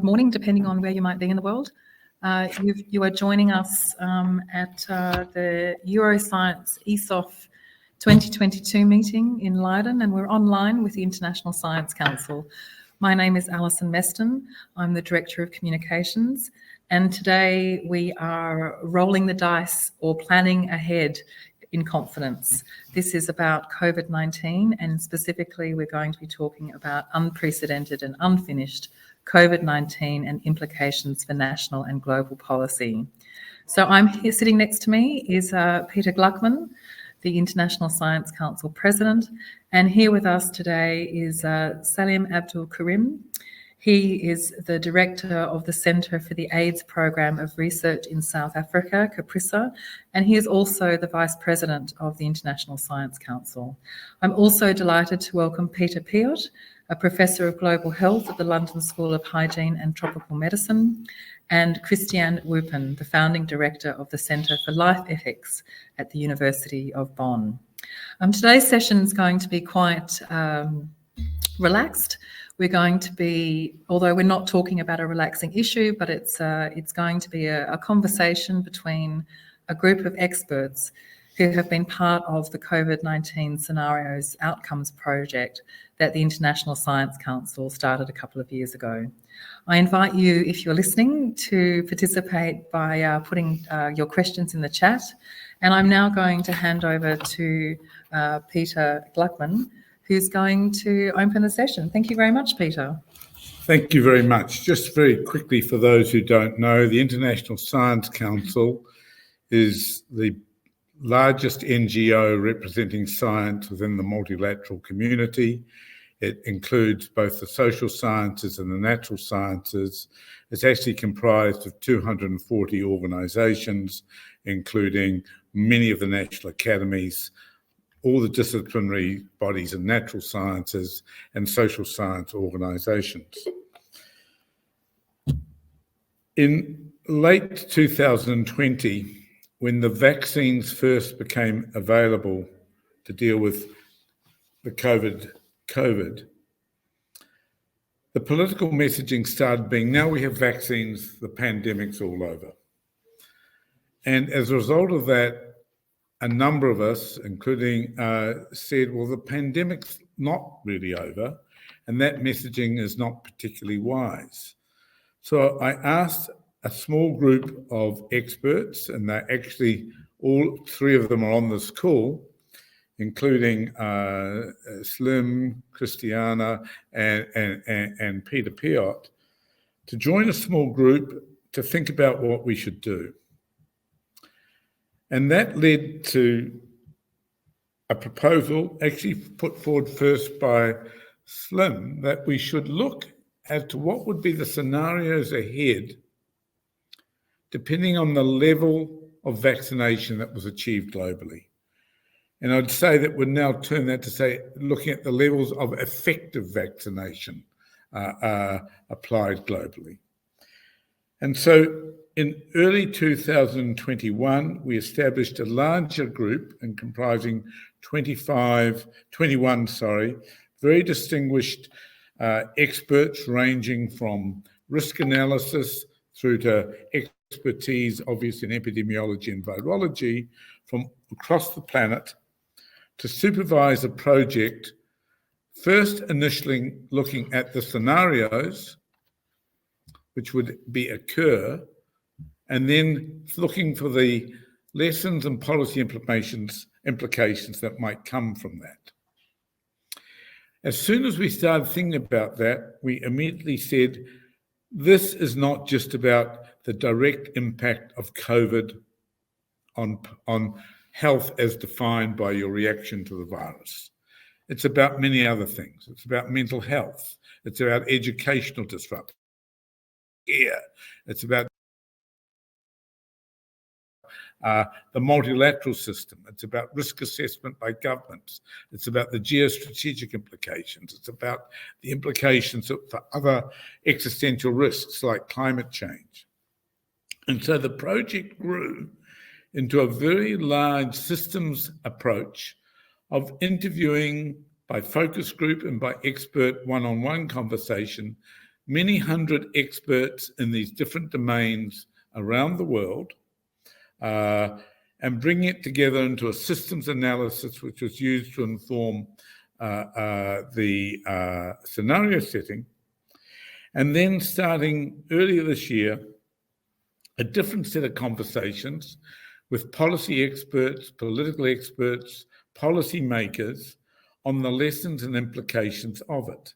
good morning, depending on where you might be in the world. You are joining us at the Euroscience ESOF 2022 meeting in Leiden, and we're online with the International Science Council. My name is Alison Meston. I'm the Director of Communications, and today we are rolling the dice or planning ahead in confidence. This is about COVID-19, and specifically we're going to be talking about unprecedented and unfinished COVID-19 and implications for national and global policy. So I'm here, sitting next to me is Peter Gluckman, the International Science Council President, and here with us today is Salim Abdool Karim. He is the Director of the Centre for the AIDS Program of Research in South Africa, CAPRISA, and he is also the Vice President of the International Science Council. I'm also delighted to welcome Peter Piot, a Professor of Global Health at the London School of Hygiene and Tropical Medicine, and Christiane Woopen, the Founding Director of the Centre for Life Ethics at the University of Bonn. Today's session is going to be quite relaxed. We're going to be, although we're not talking about a relaxing issue, but it's going to be a conversation between a group of experts who have been part of the COVID-19 scenarios outcomes project that the International Science Council started a couple of years ago. I invite you, if you're listening, to participate by putting your questions in the chat. And I'm now going to hand over to Peter Gluckman, who's going to open the session. Thank you very much, Peter. Thank you very much. Just very quickly, for those who don't know, the International Science Council is the largest NGO representing science within the multilateral community. It includes both the social sciences and the natural sciences. It's actually comprised of 240 organisations, including many of the national academies, all the disciplinary bodies in natural sciences and social science organisations. In late 2020, when the vaccines first became available to deal with the COVID, the political messaging started being, now we have vaccines, the pandemic's all over. And as a result of that, a number of us, including, said, well, the pandemic's not really over, and that messaging is not particularly wise. So I asked a small group of experts, and they're actually, all three of them are on this call, including Salim, Christiane, and Peter Piot, to join a small group to think about what we should do. And that led to a proposal actually put forward first by Salim, that we should look as to what would be the scenarios ahead depending on the level of vaccination that was achieved globally. And I'd say that we'd now turn that to say, looking at the levels of effective vaccination applied globally. And so in early 2021, we established a larger group and comprising 21 very distinguished experts ranging from risk analysis through to expertise, obviously in epidemiology and virology from across the planet, to supervise a project, first initially looking at the scenarios which would occur, and then looking for the lessons and policy implications that might come from that. As soon as we started thinking about that, we immediately said, this is not just about the direct impact of COVID on health as defined by your reaction to the virus. It's about many other things. It's about mental health. It's about educational disruption. It's about the multilateral system. It's about risk assessment by governments. It's about the geostrategic implications. It's about the implications for other existential risks like climate change. And so the project grew into a very large systems approach of interviewing by focus group and by expert one-on-one conversation many hundred experts in these different domains around the world, and bringing it together into a systems analysis which was used to inform the scenario setting. And then starting earlier this year, a different set of conversations with policy experts, political experts, policy makers on the lessons and implications of it.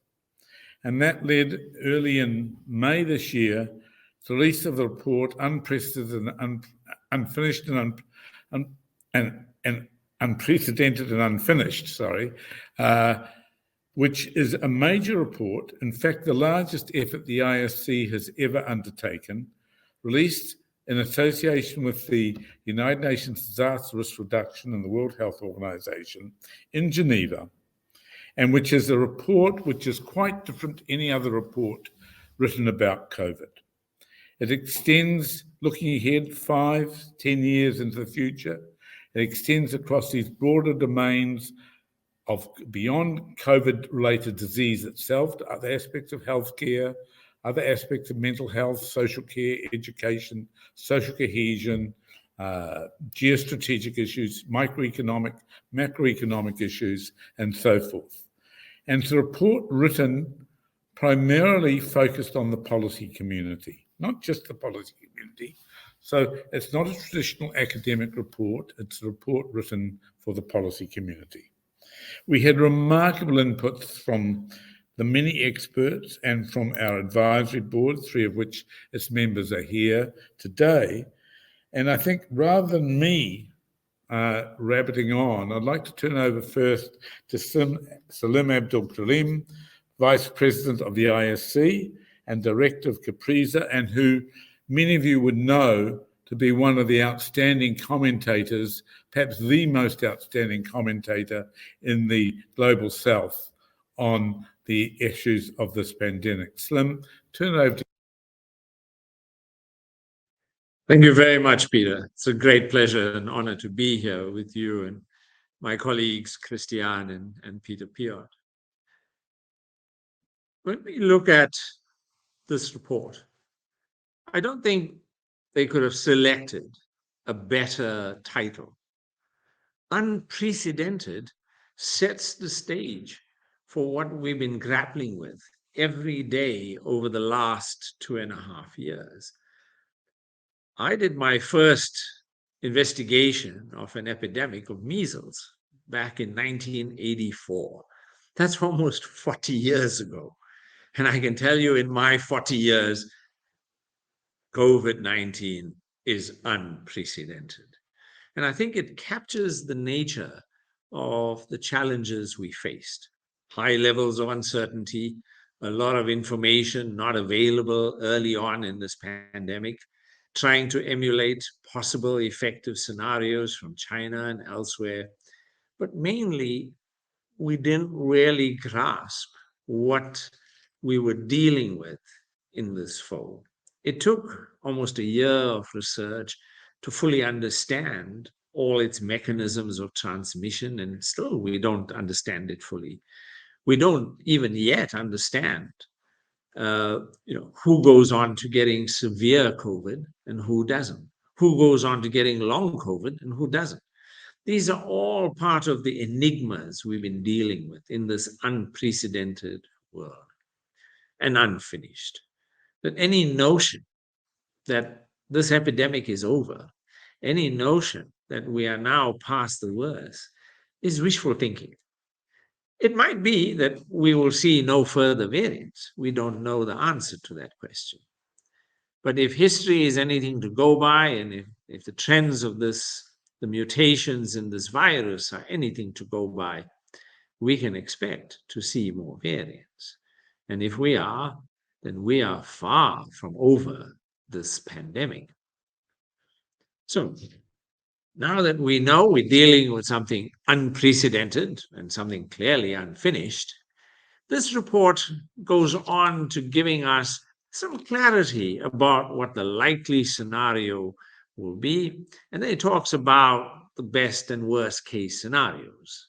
And that led early in May this year to the release of the report, Unprecedented and Unfinished and Unprecedented and Unfinished, which is a major report, in fact, the largest effort the ISC has ever undertaken, released in association with the United Nations Disaster Risk Reduction and the World Health Organization in Geneva, and which is a report which is quite different to any other report written about COVID. It extends, looking ahead 5-10 years into the future, it extends across these broader domains of beyond COVID-related disease itself to other aspects of healthcare, other aspects of mental health, social care, education, social cohesion, geostrategic issues, microeconomic, macroeconomic issues, and so forth. And it's a report written primarily focused on the policy community, not just the policy community. So it's not a traditional academic report, it's a report written for the policy community. We had remarkable inputs from the many experts and from our advisory board, 3 of which its members are here today. And I think rather than me rabbiting on, I'd like to turn over first to Salim Abdool Karim, Vice President of the ISC and Director of CAPRISA, and who many of you would know to be one of the outstanding commentators, perhaps the most outstanding commentator in the Global South on the issues of this pandemic. Slim, turn it over to you. Thank you very much, Peter. It's a great pleasure and honor to be here with you and my colleagues, Christiane and Peter Piot. When we look at this report, I don't think they could have selected a better title. Unprecedented sets the stage for what we've been grappling with every day over the last 2.5 years. I did my first investigation of an epidemic of measles back in 1984. That's almost 40 years ago. And I can tell you in my 40 years, COVID-19 is unprecedented. And I think it captures the nature of the challenges we faced. High levels of uncertainty, a lot of information not available early on in this pandemic, trying to emulate possible effective scenarios from China and elsewhere. But mainly, we didn't really grasp what we were dealing with in this foe. It took almost a year of research to fully understand all its mechanisms of transmission, and still we don't understand it fully. We don't even yet understand who goes on to getting severe COVID and who doesn't, who goes on to getting long COVID and who doesn't. These are all part of the enigmas we've been dealing with in this unprecedented world and unfinished. That any notion that this epidemic is over, any notion that we are now past the worst, is wishful thinking. It might be that we will see no further variants. We don't know the answer to that question. But if history is anything to go by, and if the trends of this, the mutations in this virus are anything to go by, we can expect to see more variants. And if we are, then we are far from over this pandemic. So now that we know we're dealing with something unprecedented and something clearly unfinished, this report goes on to giving us some clarity about what the likely scenario will be. And then it talks about the best and worst case scenarios.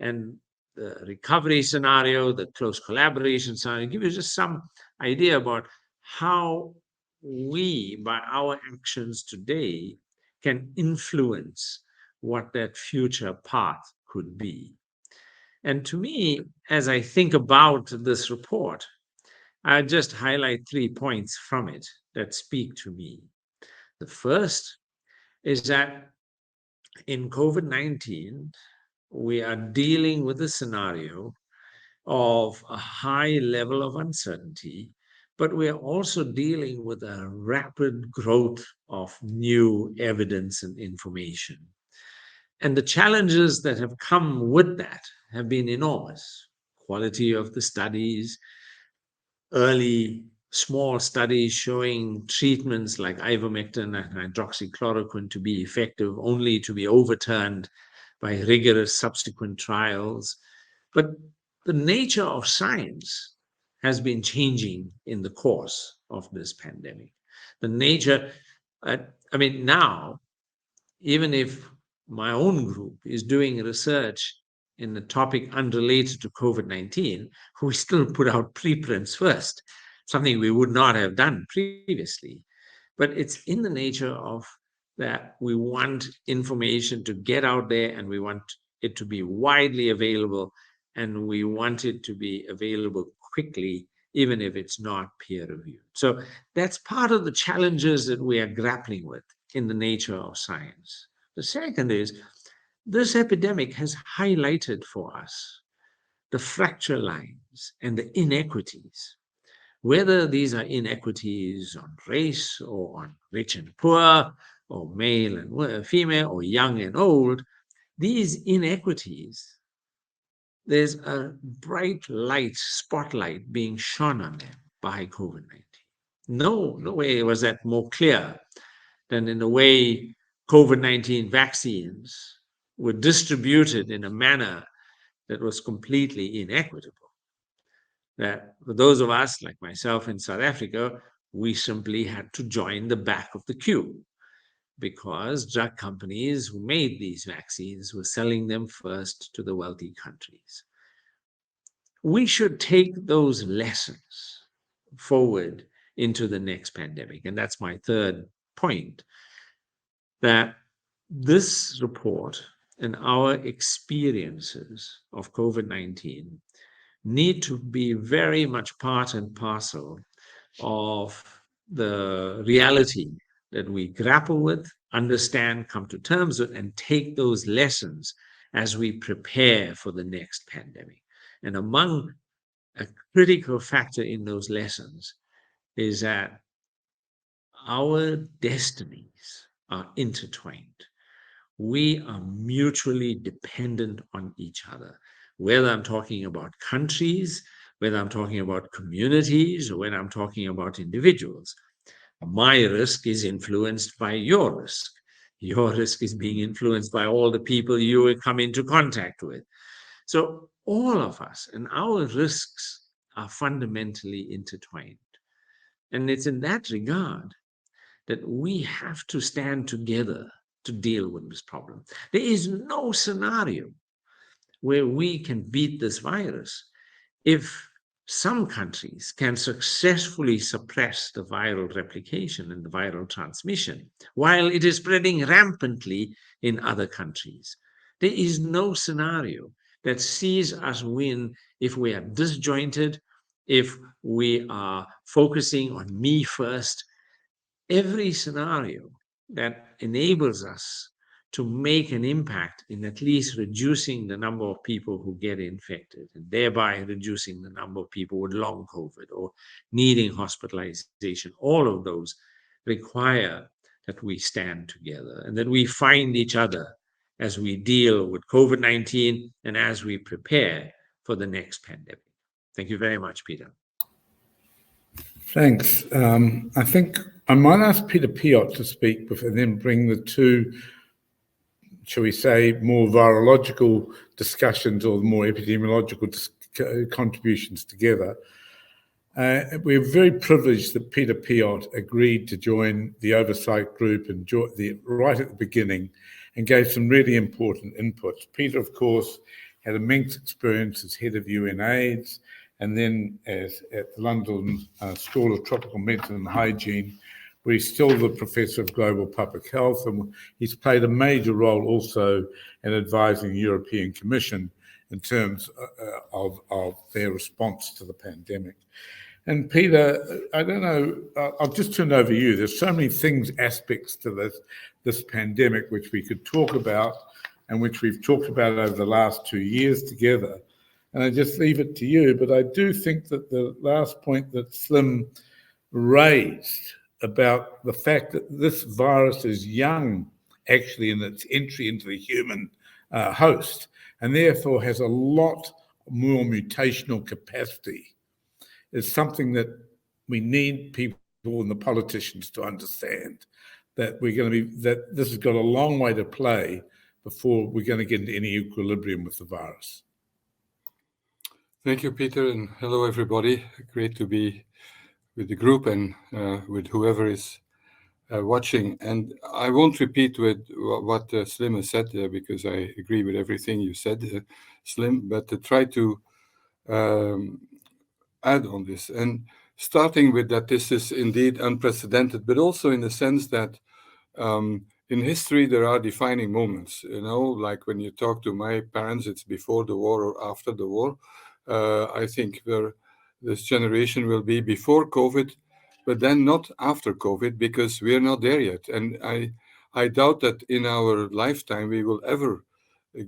And the recovery scenario, the close collaboration scenario, give you just some idea about how we, by our actions today, can influence what that future path could be. And to me, as I think about this report, I just highlight 3 points from it that speak to me. The first is that in COVID-19, we are dealing with a scenario of a high level of uncertainty, but we are also dealing with a rapid growth of new evidence and information. And the challenges that have come with that have been enormous. Quality of the studies, early small studies showing treatments like ivermectin and hydroxychloroquine to be effective, only to be overturned by rigorous subsequent trials. But the nature of science has been changing in the course of this pandemic. The nature, now, even if my own group is doing research in a topic unrelated to COVID-19, we still put out preprints first, something we would not have done previously. But it's in the nature of that we want information to get out there, and we want it to be widely available, and we want it to be available quickly, even if it's not peer-reviewed. So that's part of the challenges that we are grappling with in the nature of science. The second is, this epidemic has highlighted for us the fracture lines and the inequities, whether these are inequities on race or on rich and poor, or male and female, or young and old. These inequities, there's a bright light, spotlight being shone on them by COVID-19. No way was that more clear than in the way COVID-19 vaccines were distributed in a manner that was completely inequitable. That for those of us like myself in South Africa, we simply had to join the back of the queue because drug companies who made these vaccines were selling them first to the wealthy countries. We should take those lessons forward into the next pandemic. And that's my third point, that this report and our experiences of COVID-19 need to be very much part and parcel of the reality that we grapple with, understand, come to terms with, and take those lessons as we prepare for the next pandemic. And among a critical factor in those lessons is that our destinies are intertwined. We are mutually dependent on each other, whether I'm talking about countries, whether I'm talking about communities, or whether I'm talking about individuals. My risk is influenced by your risk. Your risk is being influenced by all the people you will come into contact with. So all of us and our risks are fundamentally intertwined. And it's in that regard that we have to stand together to deal with this problem. There is no scenario where we can beat this virus if some countries can successfully suppress the viral replication and the viral transmission while it is spreading rampantly in other countries. There is no scenario that sees us win if we are disjointed, if we are focusing on me first. Every scenario that enables us to make an impact in at least reducing the number of people who get infected and thereby reducing the number of people with long COVID or needing hospitalization, all of those require that we stand together and that we find each other as we deal with COVID-19 and as we prepare for the next pandemic. Thank you very much, Peter. Thanks. I think I might ask Peter Piot to speak and then bring the two, shall we say, more virological discussions or more epidemiological contributions together. We're very privileged that Peter Piot agreed to join the oversight group and right at the beginning and gave some really important inputs. Peter, of course, had immense experience as head of UNAIDS and then as at the London School of Tropical Medicine and Hygiene, where he's still the Professor of Global Public Health, and he's played a major role also in advising the European Commission in terms of their response to the pandemic. And Peter, I don't know, I'll just turn over to you. There's so many things, aspects to this pandemic which we could talk about and which we've talked about over the last 2 years together. And I just leave it to you. But I do think that the last point that Salim raised about the fact that this virus is young, actually, in its entry into the human host, and therefore has a lot more mutational capacity, is something that we need people and the politicians to understand, that that this has got a long way to play before we're going to get into any equilibrium with the virus. Thank you, Peter, and hello, everybody. Great to be with the group and with whoever is watching. And I won't repeat what Salim has said because I agree with everything you said, Salim, but to try to add on this. And starting with that this is indeed unprecedented, but also in the sense that in history, there are defining moments, like when you talk to my parents, it's before the war or after the war. I think this generation will be before COVID, but then not after COVID, because we are not there yet. And I doubt that in our lifetime we will ever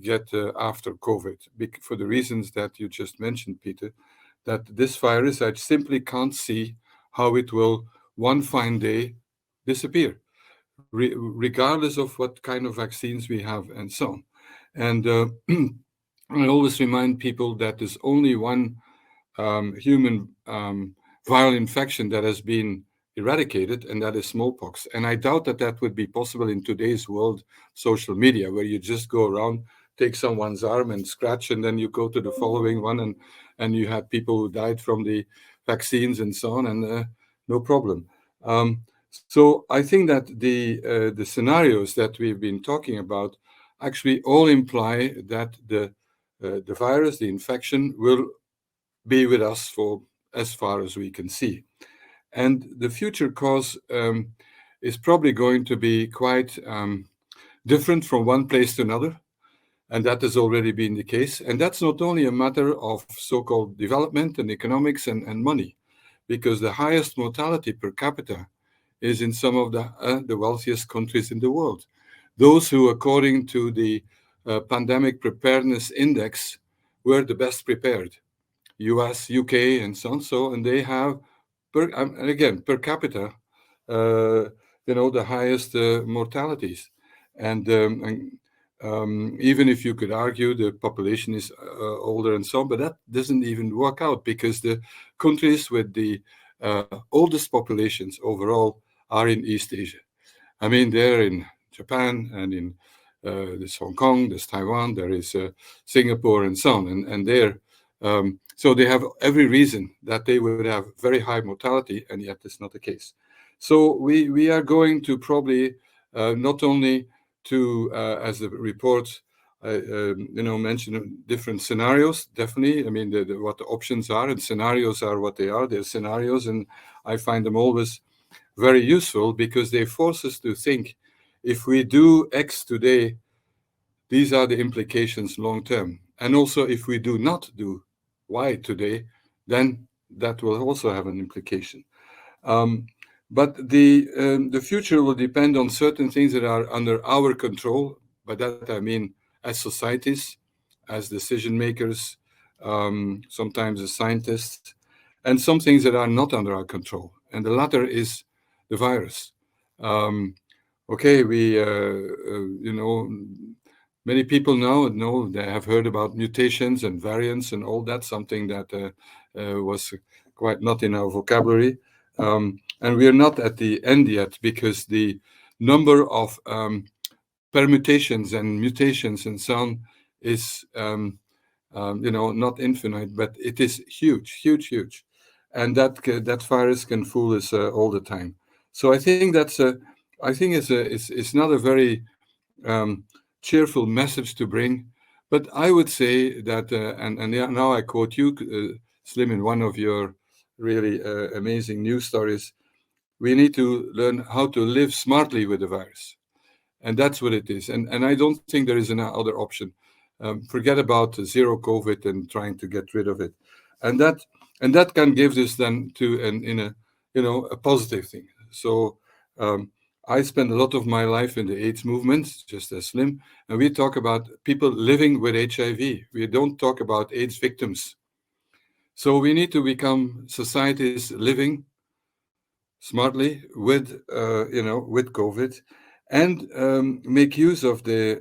get after COVID, for the reasons that you just mentioned, Peter, that this virus, I simply can't see how it will one fine day disappear, regardless of what kind of vaccines we have and so on. And I always remind people that there's only one human viral infection that has been eradicated, and that is smallpox. And I doubt that that would be possible in today's world, social media, where you just go around, take someone's arm and scratch, and then you go to the following one, and you had people who died from the vaccines and so on, and no problem. So I think that the scenarios that we've been talking about actually all imply that the virus, the infection, will be with us for as far as we can see. And the future course is probably going to be quite different from one place to another. And that has already been the case. And that's not only a matter of so-called development and economics and money, because the highest mortality per capita is in some of the wealthiest countries in the world. Those who, according to the Pandemic Preparedness Index, were the best prepared, US, UK, and so on. So, and they have, per capita, the highest mortalities. And even if you could argue the population is older and so on, but that doesn't even work out, because the countries with the oldest populations overall are in East Asia. I mean, they're in Japan, and in there's Hong Kong, there's Taiwan, there is Singapore, and so on. And they're so they have every reason that they would have very high mortality, and yet it's not the case. So we are going to probably not only to, as the report, mention different scenarios, definitely. I mean, what the options are, and scenarios are what they are. They're scenarios, and I find them always very useful, because they force us to think, if we do X today, these are the implications long term. And also, if we do not do Y today, then that will also have an implication. But the future will depend on certain things that are under our control. By that I mean as societies, as decision makers, sometimes as scientists, and some things that are not under our control. And the latter is the virus. Okay, many people know they have heard about mutations and variants and all that, something that was quite not in our vocabulary. And we are not at the end yet, because the number of permutations and mutations and so on is, not infinite, but it is huge. And that virus can fool us all the time. So I think it's not a very cheerful message to bring. But I would say that, and now I quote you, Salim, in one of your really amazing news stories, we need to learn how to live smartly with the virus. And that's what it is. And I don't think there is another option. Forget about zero COVID and trying to get rid of it. And that can give this then to a positive thing. So I spend a lot of my life in the AIDS movement, just as Salim, and we talk about people living with HIV. We don't talk about AIDS victims. So we need to become societies living smartly with COVID, and make use of the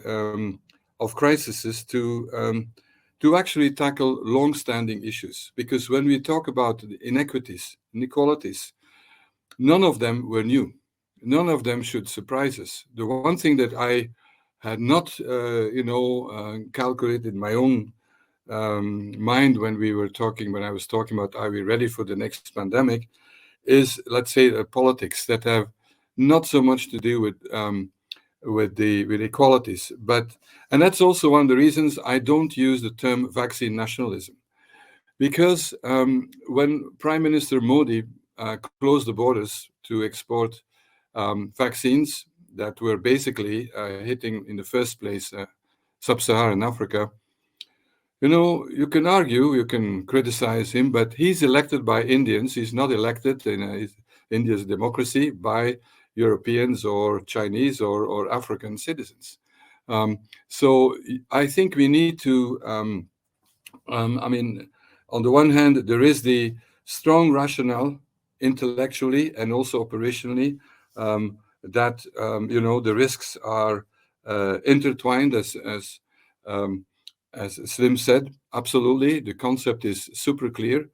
of crises to actually tackle long-standing issues. Because when we talk about inequalities, none of them were new. None of them should surprise us. The one thing that I had not, calculated in my own mind when I was talking about, are we ready for the next pandemic, is, let's say, politics that have not so much to do with equalities, and that's also one of the reasons I don't use the term vaccine nationalism, because when Prime Minister Modi closed the borders to export vaccines that were basically hitting in the first place sub-Saharan Africa, you can argue, you can criticize him, but he's elected by Indians. He's not elected in India's democracy by Europeans or Chinese or African citizens. So I think we need to, on the one hand, there is the strong rationale intellectually and also operationally that, the risks are intertwined as Salim said. Absolutely, the concept is super clear.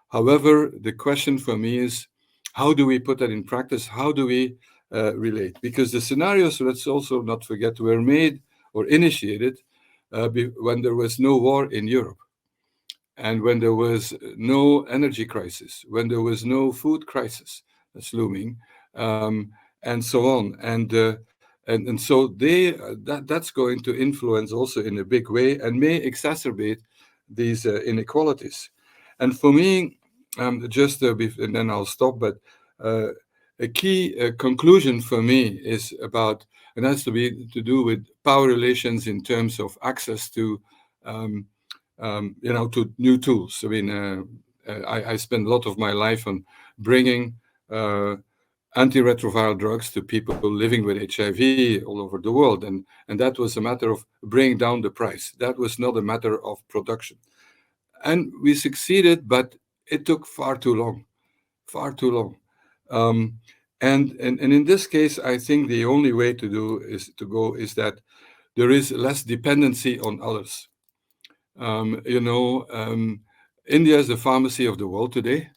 However, the question for me is, how do we put that in practice? How do we relate? Because the scenarios, let's also not forget, were made or initiated when there was no war in Europe, and when there was no energy crisis, when there was no food crisis that's looming, and so on. And so that's going to influence also in a big way and may exacerbate these inequalities. And for me, and then I'll stop, but a key conclusion for me is about, and has to do with power relations in terms of access to, to new tools. I mean, I spend a lot of my life on bringing antiretroviral drugs to people living with HIV all over the world. And that was a matter of bringing down the price. That was not a matter of production. And we succeeded, but it took far too long. And in this case, I think the only way to go is that there is less dependency on others. India is the pharmacy of the world today,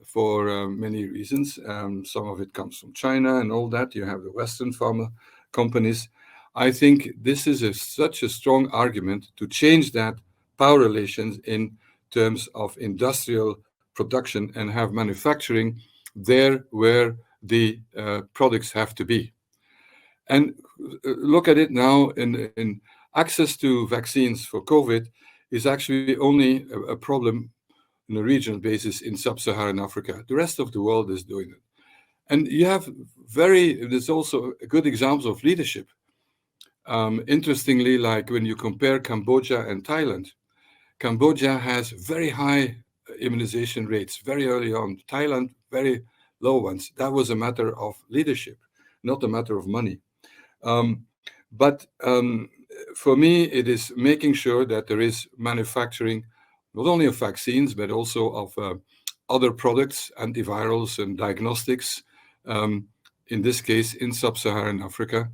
for many reasons. Some of it comes from China and all that. You have the Western pharma companies. I think this is such a strong argument to change that power relations in terms of industrial production and have manufacturing there where the products have to be. And look at it now, in access to vaccines for COVID is actually only a problem on a regional basis in sub-Saharan Africa. The rest of the world is doing it. And you have there's also good examples of leadership. Interestingly, like when you compare Cambodia and Thailand, Cambodia has very high immunization rates very early on. Thailand, very low ones. That was a matter of leadership, not a matter of money. But for me, it is making sure that there is manufacturing, not only of vaccines, but also of other products, antivirals and diagnostics, in this case, in sub-Saharan Africa.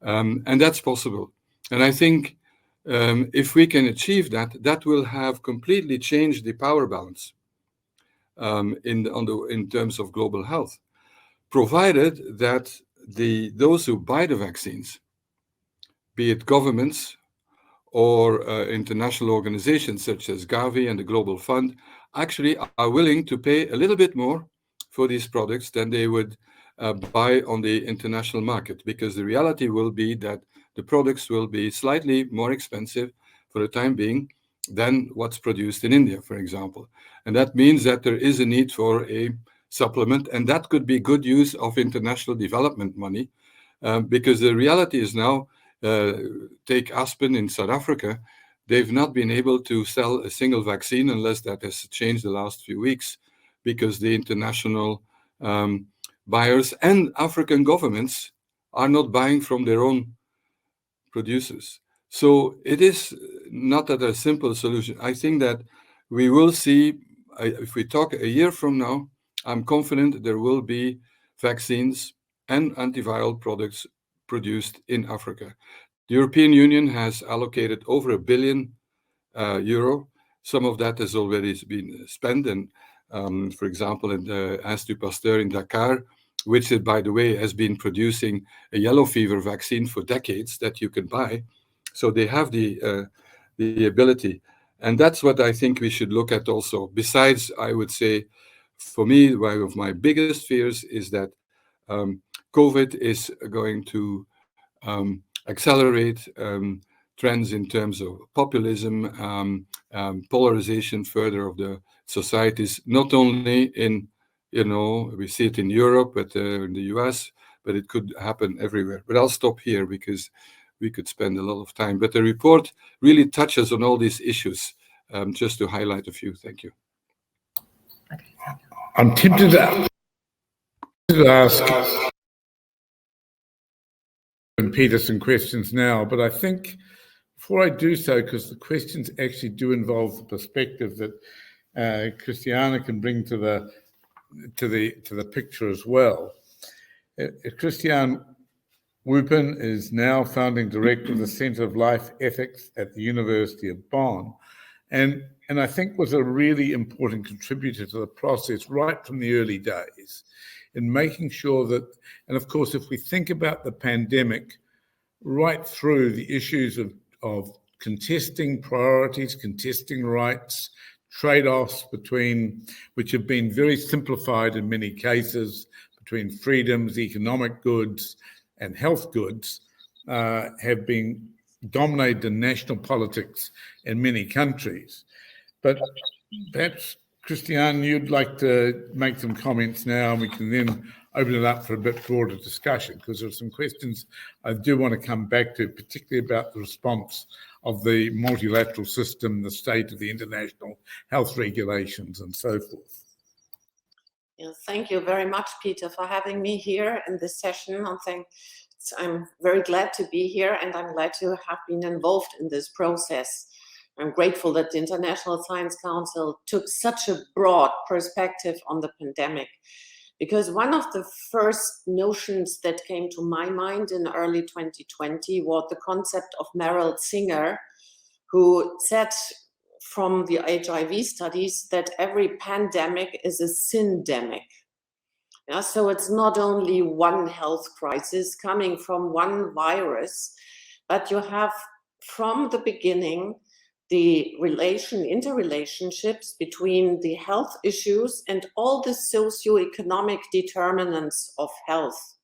And that's possible. And I think if we can achieve that, that will have completely changed the power balance in terms of global health, provided that those who buy the vaccines, be it governments or international organizations such as Gavi and the Global Fund, actually are willing to pay a little bit more for these products than they would buy on the international market, because the reality will be that the products will be slightly more expensive for the time being than what's produced in India, for example. And that means that there is a need for a supplement, and that could be good use of international development money, because the reality is now, take Aspen in South Africa, they've not been able to sell a single vaccine unless that has changed the last few weeks, because the international buyers and African governments are not buying from their own producers. So it is not that a simple solution. I think that we will see, if we talk a year from now, I'm confident there will be vaccines and antiviral products produced in Africa. The European Union has allocated over €1 billion. Some of that has already been spent, and for example, in the Institut Pasteur in Dakar, which, by the way, has been producing a yellow fever vaccine for decades that you can buy. So they have the ability. And that's what I think we should look at also. Besides, I would say, for me, one of my biggest fears is that COVID is going to accelerate trends in terms of populism, polarization further of the societies, not only in, we see it in Europe, but in the US, but it could happen everywhere. But I'll stop here because we could spend a lot of time. But the report really touches on all these issues, just to highlight a few. Thank you. Okay, thank you. I'm tempted to ask Peter some questions now, but I think before I do so, because the questions actually do involve the perspective that Christiane can bring to the picture as well. Christiane Woopen is now founding director of the Centre of Life Ethics at the University of Bonn, and I think was a really important contributor to the process right from the early days in making sure that, and of course, if we think about the pandemic, right through the issues of contesting priorities, contesting rights, trade-offs between, which have been very simplified in many cases, between freedoms, economic goods, and health goods, have been dominated in national politics in many countries. But perhaps, Christiane, you'd like to make some comments now, and we can then open it up for a bit broader discussion, because there are some questions I do want to come back to, particularly about the response of the multilateral system, the state of the international health regulations, and so forth. Yeah, thank you very much, Peter, for having me here in this session. I'm very glad to be here, and I'm glad to have been involved in this process. I'm grateful that the International Science Council took such a broad perspective on the pandemic, because one of the first notions that came to my mind in early 2020 was the concept of Meryl Singer, who said from the HIV studies that every pandemic is a syndemic. Yeah, so it's not only one health crisis coming from one virus, but you have from the beginning the interrelationships between the health issues and all the socioeconomic determinants of health.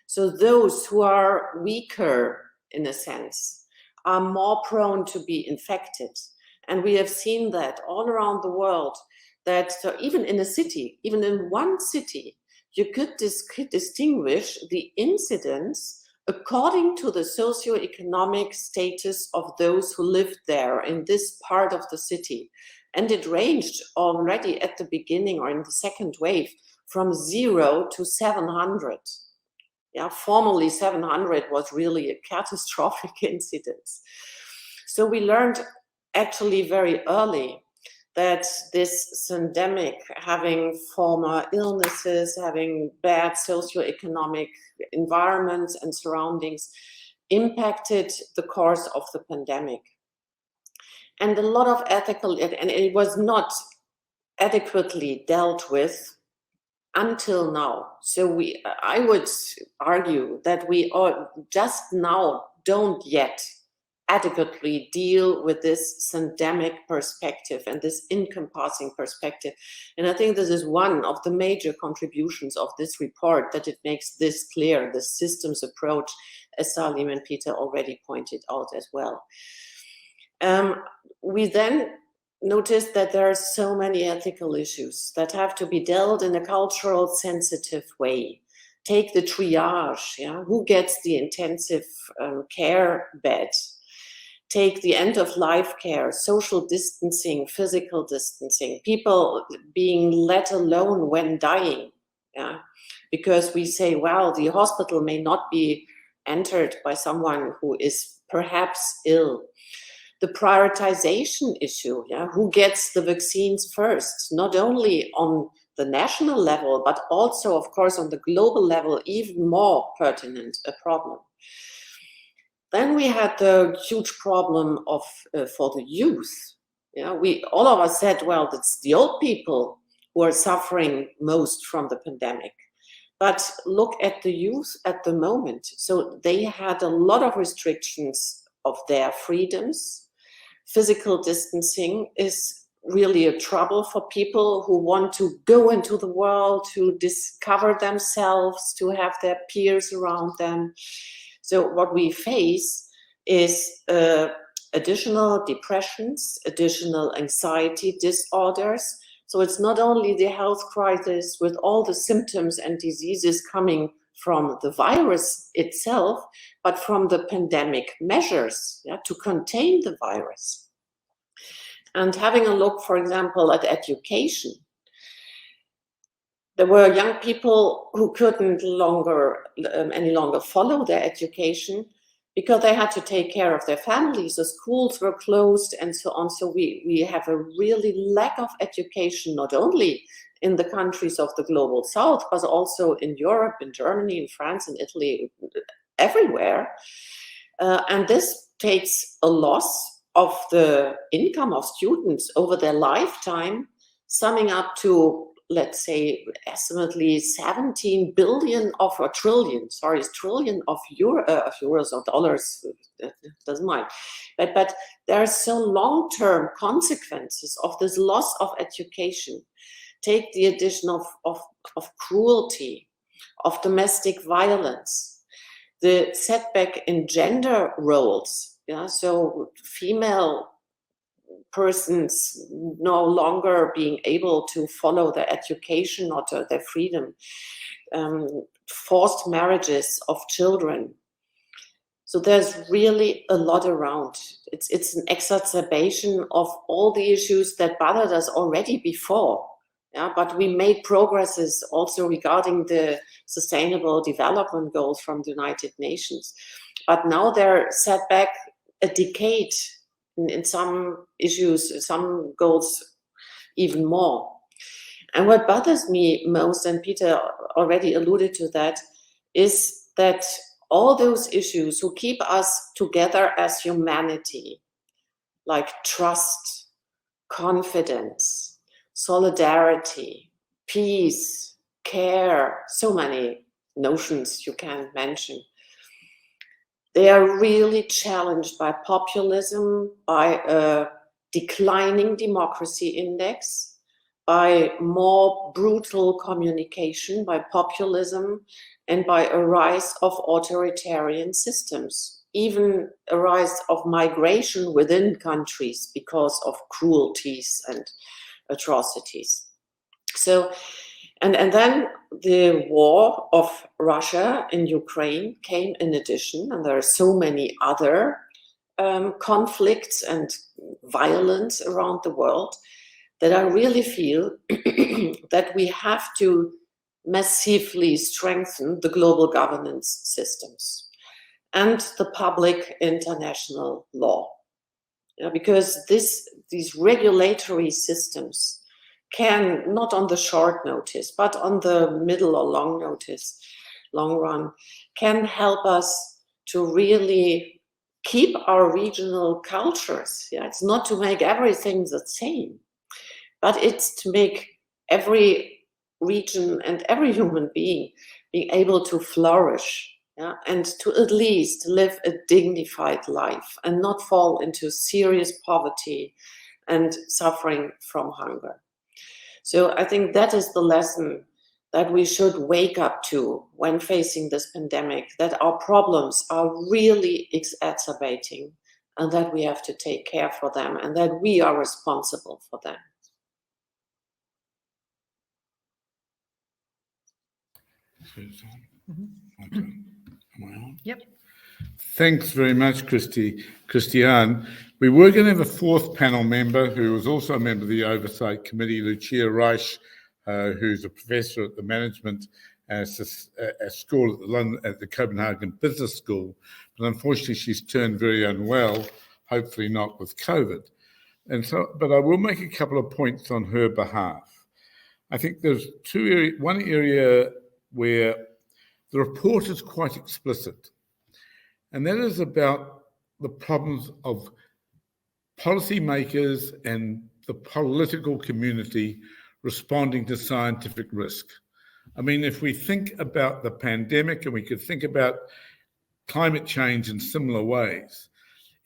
So those who are weaker, in a sense, are more prone to be infected. And we have seen that all around the world, that even in a city, even in one city, you could distinguish the incidence according to the socioeconomic status of those who lived there in this part of the city. And it ranged already at the beginning or in the second wave from 0 to 700. Yeah, formerly 700 was really a catastrophic incidence. So we learned actually very early that this syndemic, having former illnesses, having bad socioeconomic environments and surroundings, impacted the course of the pandemic. And a lot of ethical, and it was not adequately dealt with until now. So I would argue that we are just now don't yet adequately deal with this syndemic perspective and this encompassing perspective. And I think this is one of the major contributions of this report, that it makes this clear, the systems approach, as Salim and Peter already pointed out as well. We then noticed that there are so many ethical issues that have to be dealt in a cultural sensitive way. Take the triage, yeah? Who gets the intensive care bed? Take the end of life care, social distancing, physical distancing, people being let alone when dying, yeah? Because we say, well, the hospital may not be entered by someone who is perhaps ill. The prioritization issue, yeah? Who gets the vaccines first, not only on the national level, but also, of course, on the global level, even more pertinent a problem. Then we had the huge problem of for the youth. Yeah, all of us said, well, it's the old people who are suffering most from the pandemic. But look at the youth at the moment. So they had a lot of restrictions of their freedoms. Physical distancing is really a trouble for people who want to go into the world, to discover themselves, to have their peers around them. So what we face is additional depressions, additional anxiety disorders. So it's not only the health crisis with all the symptoms and diseases coming from the virus itself, but from the pandemic measures, yeah, to contain the virus. And having a look, for example, at education, there were young people who couldn't any longer follow their education because they had to take care of their families. The schools were closed and so on. So we have a really lack of education, not only in the countries of the global south, but also in Europe, in Germany, in France, in Italy, everywhere. And this takes a loss of the income of students over their lifetime, summing up to, let's say, estimately 17 billion of a trillion, trillion of euros or dollars, doesn't mind. But there are so long-term consequences of this loss of education. Take the addition of cruelty, of domestic violence, the setback in gender roles. Yeah, so female persons no longer being able to follow their education or their freedom, forced marriages of children. So there's really a lot around. It's an exacerbation of all the issues that bothered us already before. Yeah, but we made progresses also regarding the Sustainable Development Goals from the United Nations. But now they're set back a decade in some issues, some goals even more. And what bothers me most, and Peter already alluded to that, is that all those issues who keep us together as humanity, like trust, confidence, solidarity, peace, care, so many notions you can mention, they are really challenged by populism, by a declining democracy index, by more brutal communication, by populism, and by a rise of authoritarian systems, even a rise of migration within countries because of cruelties and atrocities. So, and then the war of Russia in Ukraine came in addition, and there are so many other conflicts and violence around the world that I really feel that we have to massively strengthen the global governance systems and the public international law. Yeah, because these regulatory systems can, not on the short notice, but on the middle or long run, can help us to really keep our regional cultures. Yeah, it's not to make everything the same, but it's to make every region and every human being able to flourish, yeah, and to at least live a dignified life and not fall into serious poverty and suffering from hunger. So I think that is the lesson that we should wake up to when facing this pandemic, that our problems are really exacerbating and that we have to take care for them and that we are responsible for them. Am I on? Yep. Thanks very much, Christiane. We were going to have a fourth panel member who was also a member of the Oversight Committee, Lucia Reich, who's a professor at the management school at the Copenhagen Business School. But unfortunately, she's turned very unwell, hopefully not with COVID. But I will make a couple of points on her behalf. I think there's one area where the report is quite explicit, and that is about the problems of policymakers and the political community responding to scientific risk. I mean, if we think about the pandemic, and we could think about climate change in similar ways,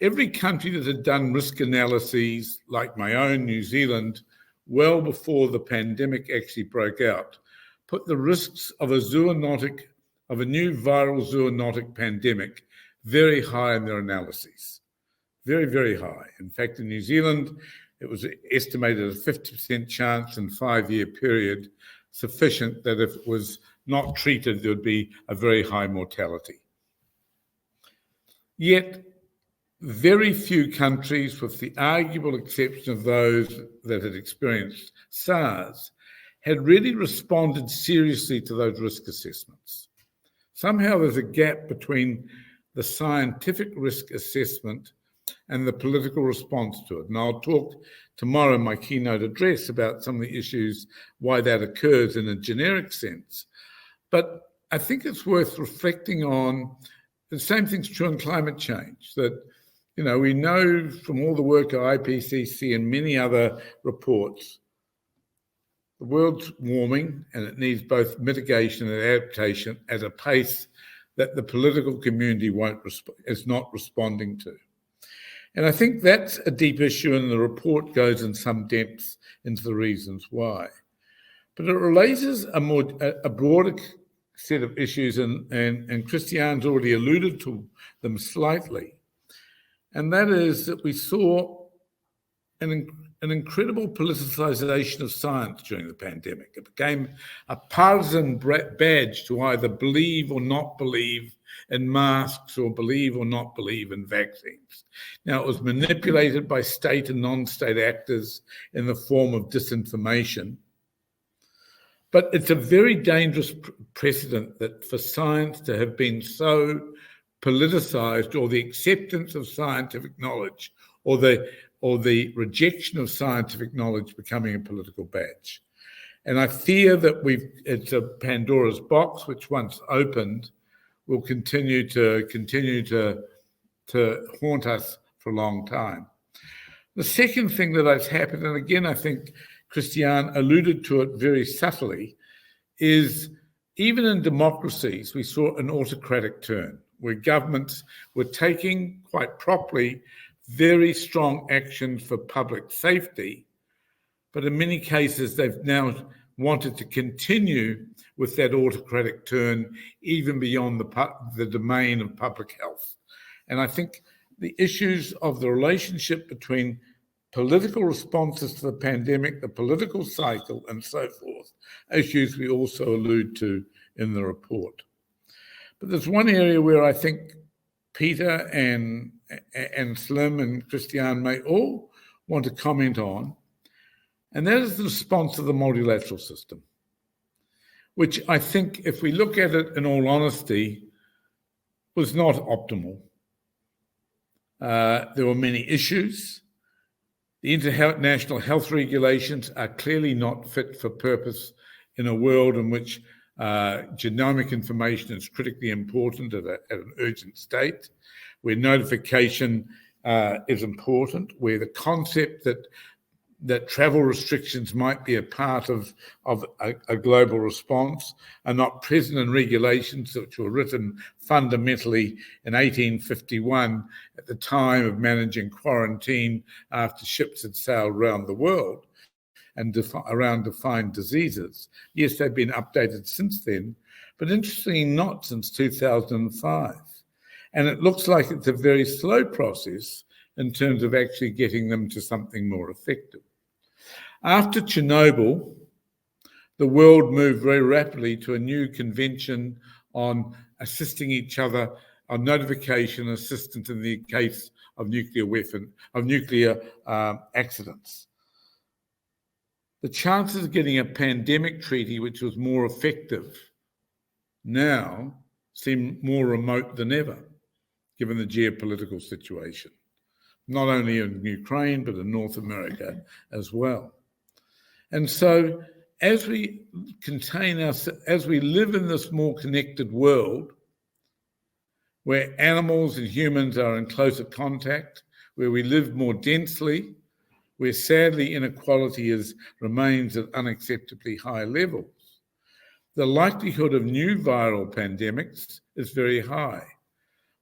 every country that had done risk analyses, like my own, New Zealand, well before the pandemic actually broke out, put the risks of a new viral zoonotic pandemic very high in their analyses. Very, very high. In fact, in New Zealand, it was estimated a 50% chance in a 5-year period, sufficient that if it was not treated, there would be a very high mortality. Yet, very few countries, with the arguable exception of those that had experienced SARS, had really responded seriously to those risk assessments. Somehow there's a gap between the scientific risk assessment and the political response to it. And I'll talk tomorrow in my keynote address about some of the issues, why that occurs in a generic sense. But I think it's worth reflecting on. The same thing's true in climate change, that, you know, we know from all the work of IPCC and many other reports, the world's warming and it needs both mitigation and adaptation at a pace that the political community is not responding to. And I think that's a deep issue, and the report goes in some depth into the reasons why. But it raises a broader set of issues, and Christiane's already alluded to them slightly. And that is that we saw an incredible politicization of science during the pandemic. It became a partisan badge to either believe or not believe in masks or believe or not believe in vaccines. Now, it was manipulated by state and non-state actors in the form of disinformation. But it's a very dangerous precedent that for science to have been so politicized, or the acceptance of scientific knowledge, or the rejection of scientific knowledge becoming a political badge. And I fear that it's a Pandora's box, which once opened, will continue to haunt us for a long time. The second thing that has happened, and again, I think Christiane alluded to it very subtly, is even in democracies, we saw an autocratic turn, where governments were taking, quite properly, very strong action for public safety, but in many cases they've now wanted to continue with that autocratic turn even beyond the domain of public health. And I think the issues of the relationship between political responses to the pandemic, the political cycle, and so forth, issues we also allude to in the report. But there's one area where I think Peter and Salim and Christiane may all want to comment on, and that is the response of the multilateral system, which I think, if we look at it in all honesty, was not optimal. There were many issues. The international health regulations are clearly not fit for purpose in a world in which genomic information is critically important at an urgent state, where notification is important, where the concept that travel restrictions might be a part of a global response are not present in regulations which were written fundamentally in 1851 at the time of managing quarantine after ships had sailed around the world and around defined diseases. Yes, they've been updated since then, but interestingly not since 2005. And it looks like it's a very slow process in terms of actually getting them to something more effective. After Chernobyl, the world moved very rapidly to a new convention on assisting each other on notification and assistance in the case of nuclear accidents. The chances of getting a pandemic treaty which was more effective now seem more remote than ever, given the geopolitical situation, not only in Ukraine, but in North America as well. And so as we live in this more connected world, where animals and humans are in closer contact, where we live more densely, where sadly inequality remains at unacceptably high levels, the likelihood of new viral pandemics is very high.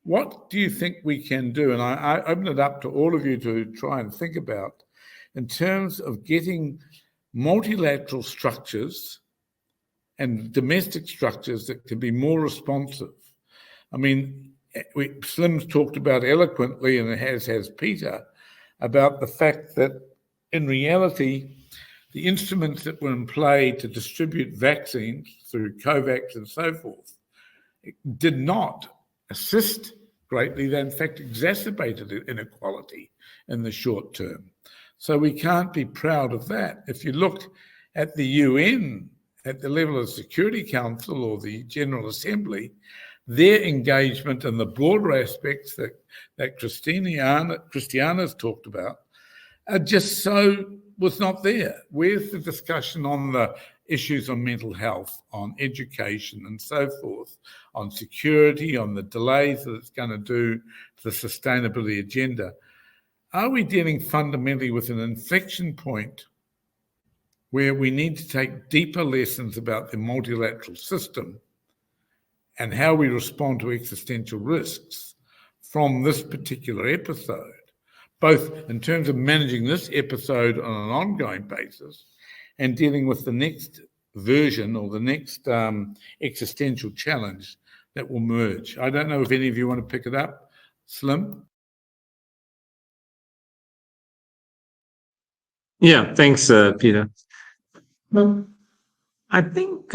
What do you think we can do? And I open it up to all of you to try and think about in terms of getting multilateral structures and domestic structures that can be more responsive. I mean, Slim's talked about eloquently, and it has Peter, about the fact that in reality, the instruments that were in play to distribute vaccines through COVAX and so forth did not assist greatly. They in fact exacerbated inequality in the short term. So we can't be proud of that. If you look at the UN, at the level of the Security Council or the General Assembly, their engagement and the broader aspects that Christiane has talked about are just was not there. Where's the discussion on the issues on mental health, on education and so forth, on security, on the delays that it's going to do to the sustainability agenda? Are we dealing fundamentally with an inflection point where we need to take deeper lessons about the multilateral system and how we respond to existential risks from this particular episode, both in terms of managing this episode on an ongoing basis and dealing with the next version or the next existential challenge that will merge? I don't know if any of you want to pick it up. Slim? Yeah, thanks, Peter. I think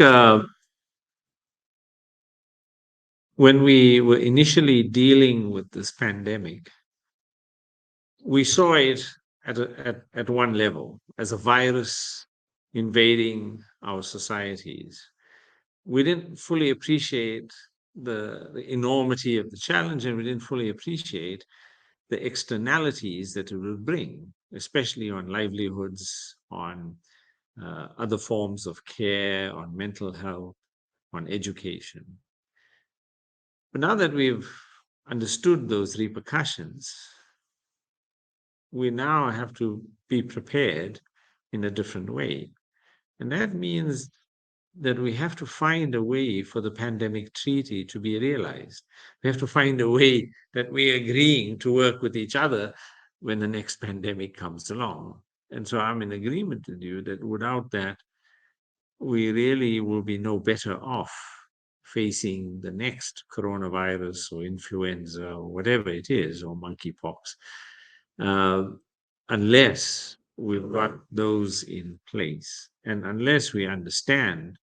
when we were initially dealing with this pandemic, we saw it at one level as a virus invading our societies. We didn't fully appreciate the enormity of the challenge, and we didn't fully appreciate the externalities that it will bring, especially on livelihoods, on other forms of care, on mental health, on education. But now that we've understood those repercussions, we now have to be prepared in a different way. And that means that we have to find a way for the pandemic treaty to be realized. We have to find a way that we're agreeing to work with each other when the next pandemic comes along. And so I'm in agreement with you that without that, we really will be no better off facing the next coronavirus or influenza or whatever it is, or monkeypox, unless we've got those in place. And unless we understand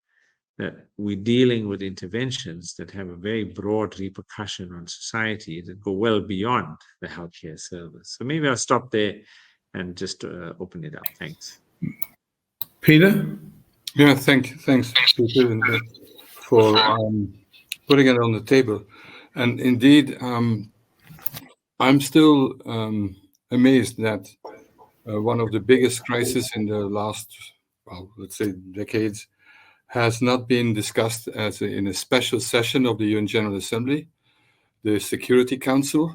that we're dealing with interventions that have a very broad repercussion on society that go well beyond the healthcare service. So maybe I'll stop there and just open it up. Thanks. Peter? Yeah, thanks, Peter, for putting it on the table. And indeed, I'm still amazed that one of the biggest crises in the last, well, let's say decades, has not been discussed in a special session of the UN General Assembly, the Security Council.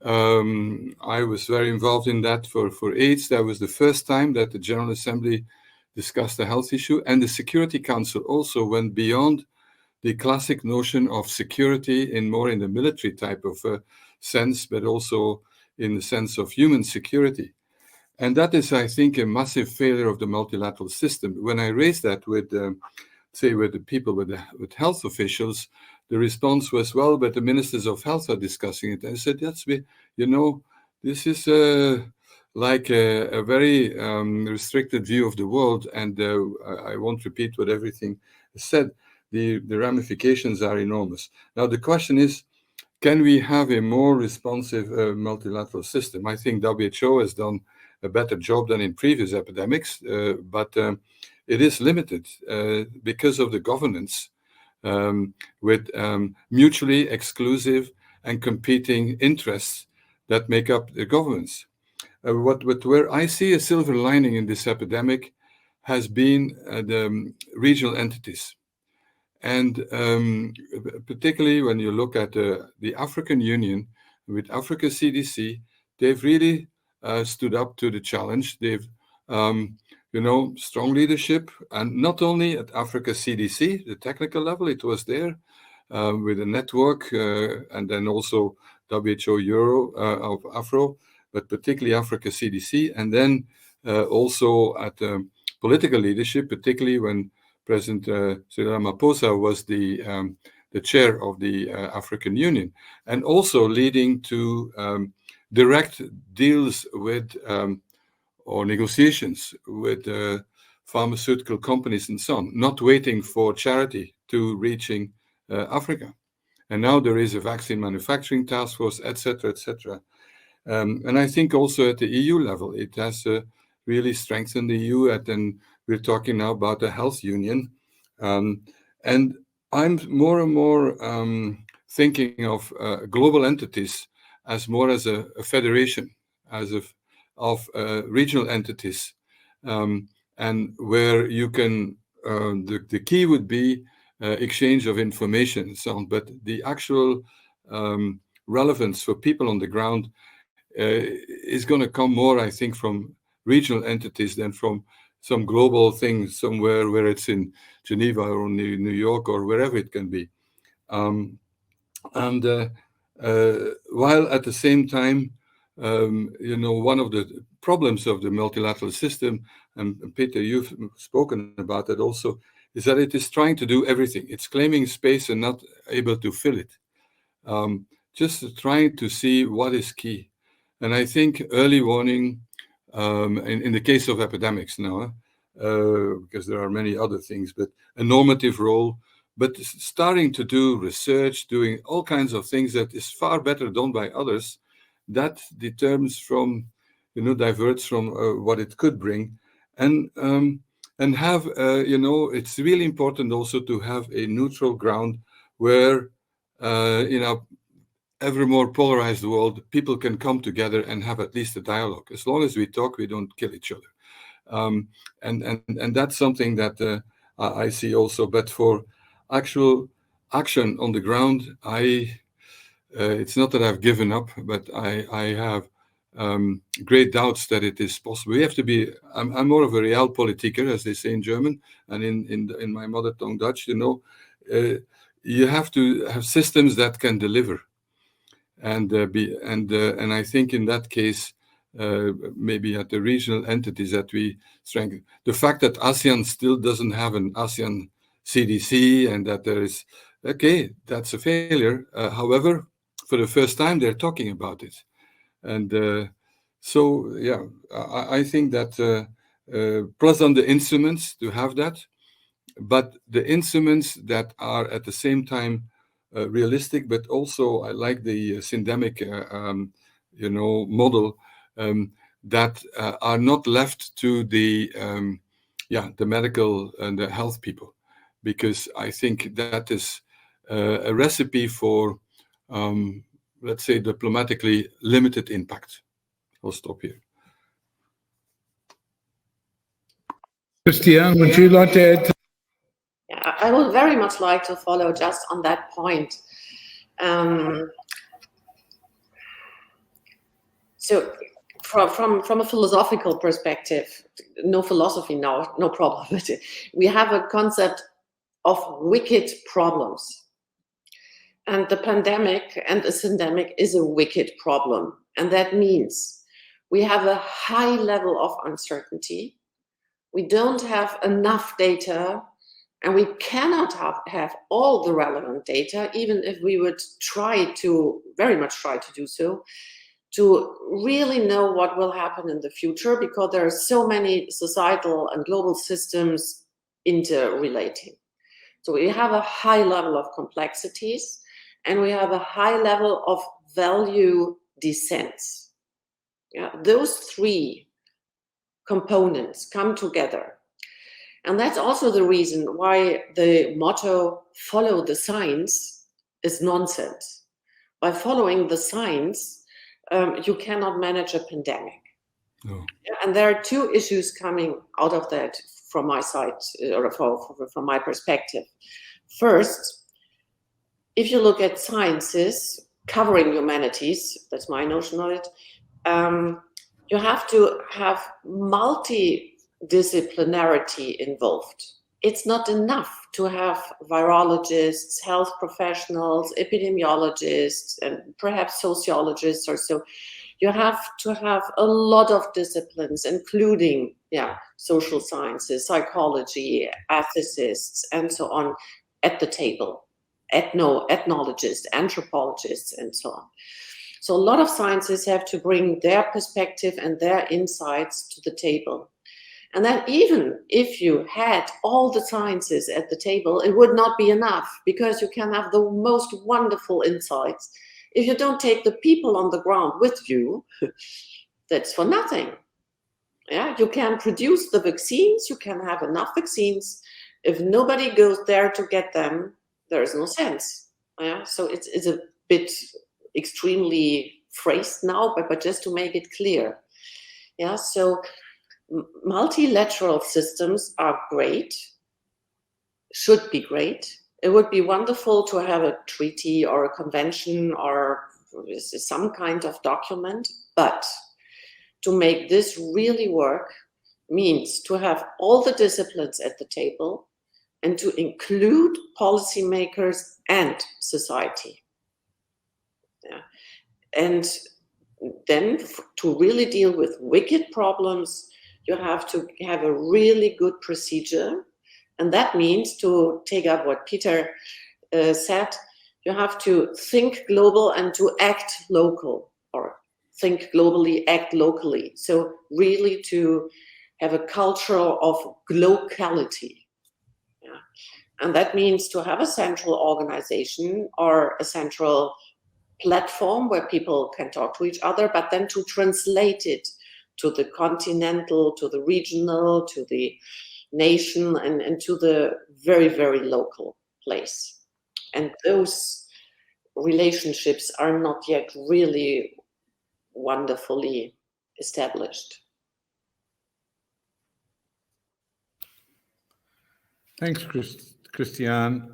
I was very involved in that for AIDS. That was the first time that the General Assembly discussed the health issue, and the Security Council also went beyond the classic notion of security in the military type of sense, but also in the sense of human security. And that is, I think, a massive failure of the multilateral system. When I raised that with the people, with health officials, the response was, well, but the ministers of health are discussing it. I said, this is like a very restricted view of the world, and I won't repeat what everything is said. The ramifications are enormous. Now the question is, can we have a more responsive multilateral system? I think WHO has done a better job than in previous epidemics, but it is limited because of the governance with mutually exclusive and competing interests that make up the governments. Where I see a silver lining in this epidemic has been the regional entities. And particularly when you look at the African Union with Africa CDC, they've really stood up to the challenge. They've, strong leadership, and not only at Africa CDC, the technical level, it was there with a network, and then also WHO Euro of Afro, but particularly Africa CDC, and then also at political leadership, particularly when President Cyril Ramaphosa was the chair of the African Union, and also leading to direct deals with or negotiations with pharmaceutical companies and so on, not waiting for charity to reaching Africa. And now there is a vaccine manufacturing task force, etc., etc. And I think also at the EU level, it has really strengthened the EU. And we're talking now about a health union. And I'm more and more thinking of global entities as more as a federation, of regional entities, and where you can, the key would be exchange of information and so on, but the actual relevance for people on the ground is going to come more, I think, from regional entities than from some global thing somewhere, where it's in Geneva or New York or wherever it can be. While at the same time, one of the problems of the multilateral system, and Peter, you've spoken about it also, is that it is trying to do everything. It's claiming space and not able to fill it. Just trying to see what is key. And I think early warning, in the case of epidemics now, because there are many other things, but a normative role, but starting to do research, doing all kinds of things that is far better done by others, that determines from, diverts from what it could bring. And have, it's really important also to have a neutral ground where, ever more polarized world, people can come together and have at least a dialogue. As long as we talk, we don't kill each other. And that's something that I see also. But for actual action on the ground, it's not that I've given up, but I have great doubts that it is possible. We have to be. I'm more of a realpolitiker, as they say in German, and in my mother tongue Dutch. You have to have systems that can deliver, and I think in that case, maybe at the regional entities that we strengthen. The fact that ASEAN still doesn't have an ASEAN CDC, and that there is, that's a failure. However, for the first time, they're talking about it. And so, yeah, I think that plus on the instruments to have that, but the instruments that are at the same time realistic, but also I like the syndemic, model that are not left to the medical and the health people, because I think that is a recipe for, let's say, diplomatically limited impact. I'll stop here. Christiane, would you like to add? Yeah, I would very much like to follow just on that point. So from a philosophical perspective, no philosophy now, no problem. But we have a concept of wicked problems. And the pandemic and the syndemic is a wicked problem. And that means we have a high level of uncertainty. We don't have enough data, and we cannot have all the relevant data, even if we would very much try to do so, to really know what will happen in the future, because there are so many societal and global systems interrelating. So we have a high level of complexities, and we have a high level of value descents. Yeah, those three components come together. And that's also the reason why the motto, follow the science, is nonsense. By following the science, you cannot manage a pandemic. No. And there are two issues coming out of that from my side, or from my perspective. First, if you look at sciences covering humanities, that's my notion of it, you have to have multidisciplinarity involved. It's not enough to have virologists, health professionals, epidemiologists, and perhaps sociologists or so. You have to have a lot of disciplines, including social sciences, psychology, ethicists, and so on, at the table, ethnologists, anthropologists, and so on. So a lot of sciences have to bring their perspective and their insights to the table. And then even if you had all the sciences at the table, it would not be enough, because you can have the most wonderful insights. If you don't take the people on the ground with you, that's for nothing. Yeah, you can produce the vaccines, you can have enough vaccines. If nobody goes there to get them, there is no sense. Yeah, so it's a bit extremely phrased now, but just to make it clear. Yeah, so multilateral systems are great, should be great. It would be wonderful to have a treaty or a convention or some kind of document, but to make this really work means to have all the disciplines at the table and to include policymakers and society. Yeah. And then to really deal with wicked problems, you have to have a really good procedure. And that means, to take up what Peter said, you have to think global and to act local, or think globally, act locally. So really to have a culture of locality. Yeah. And that means to have a central organization or a central platform where people can talk to each other, but then to translate it to the continental, to the regional, to the nation, and to the very, very local place. And those relationships are not yet really wonderfully established. Thanks, Christiane.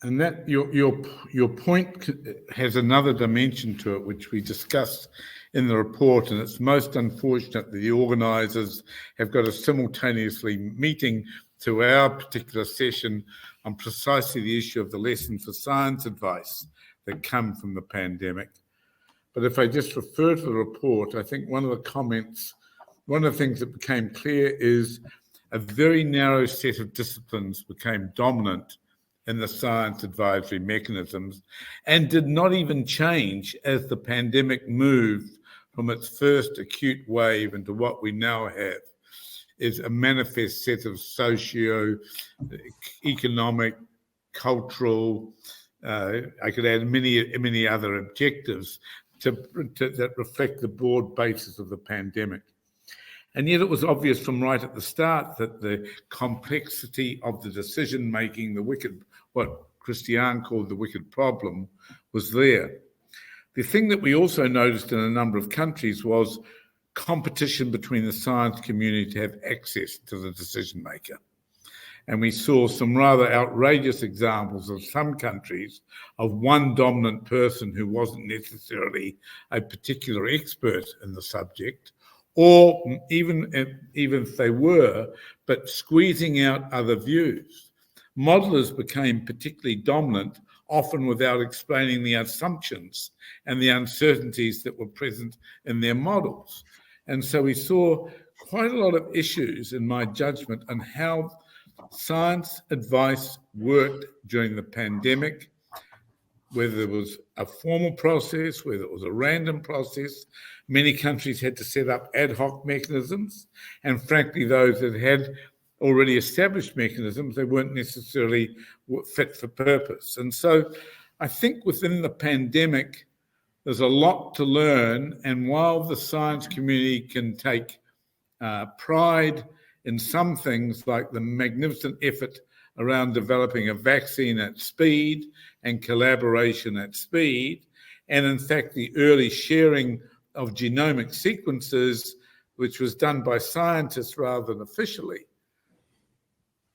And that your point has another dimension to it, which we discussed in the report, and it's most unfortunate that the organisers have got us simultaneously meeting to our particular session on precisely the issue of the lessons for science advice that come from the pandemic. But if I just refer to the report, I think one of the things that became clear is a very narrow set of disciplines became dominant in the science advisory mechanisms and did not even change as the pandemic moved from its first acute wave into what we now have is a manifest set of socio-economic, cultural, I could add many other objectives that reflect the broad basis of the pandemic. And yet it was obvious from right at the start that the complexity of the decision-making, what Christiane called the wicked problem, was there. The thing that we also noticed in a number of countries was competition between the science community to have access to the decision maker. And we saw some rather outrageous examples of some countries of one dominant person who wasn't necessarily a particular expert in the subject, or even if they were, but squeezing out other views. Modelers became particularly dominant, often without explaining the assumptions and the uncertainties that were present in their models. And so we saw quite a lot of issues, in my judgment, on how science advice worked during the pandemic, whether it was a formal process, whether it was a random process. Many countries had to set up ad hoc mechanisms, and frankly, those that had already established mechanisms, they weren't necessarily fit for purpose. And so I think within the pandemic, there's a lot to learn, and while the science community can take pride in some things like the magnificent effort around developing a vaccine at speed and collaboration at speed, and in fact the early sharing of genomic sequences, which was done by scientists rather than officially,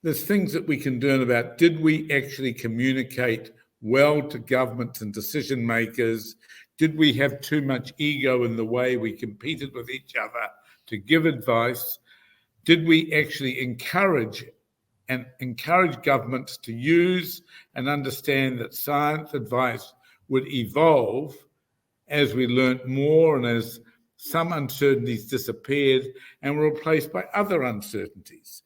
there's things that we can learn about. Did we actually communicate well to governments and decision makers? Did we have too much ego in the way we competed with each other to give advice? Did we actually encourage governments to use and understand that science advice would evolve as we learnt more and as some uncertainties disappeared and were replaced by other uncertainties?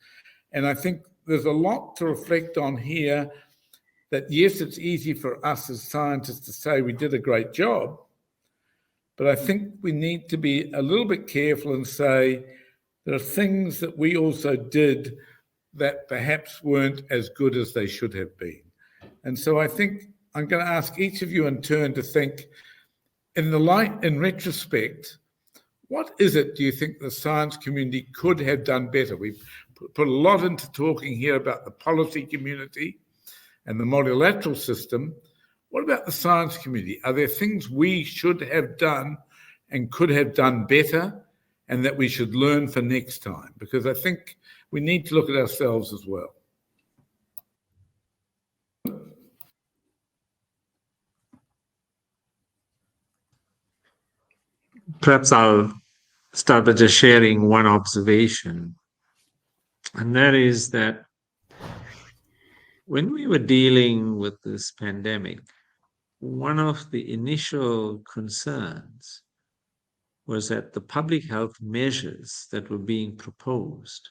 And I think there's a lot to reflect on here, that yes, it's easy for us as scientists to say we did a great job, but I think we need to be a little bit careful and say there are things that we also did that perhaps weren't as good as they should have been. And so I think I'm going to ask each of you in turn to think, in retrospect, what is it do you think the science community could have done better? We've put a lot into talking here about the policy community and the multilateral system. What about the science community? Are there things we should have done and could have done better and that we should learn for next time? Because I think we need to look at ourselves as well. Perhaps I'll start by just sharing one observation, and that is that when we were dealing with this pandemic, one of the initial concerns was that the public health measures that were being proposed,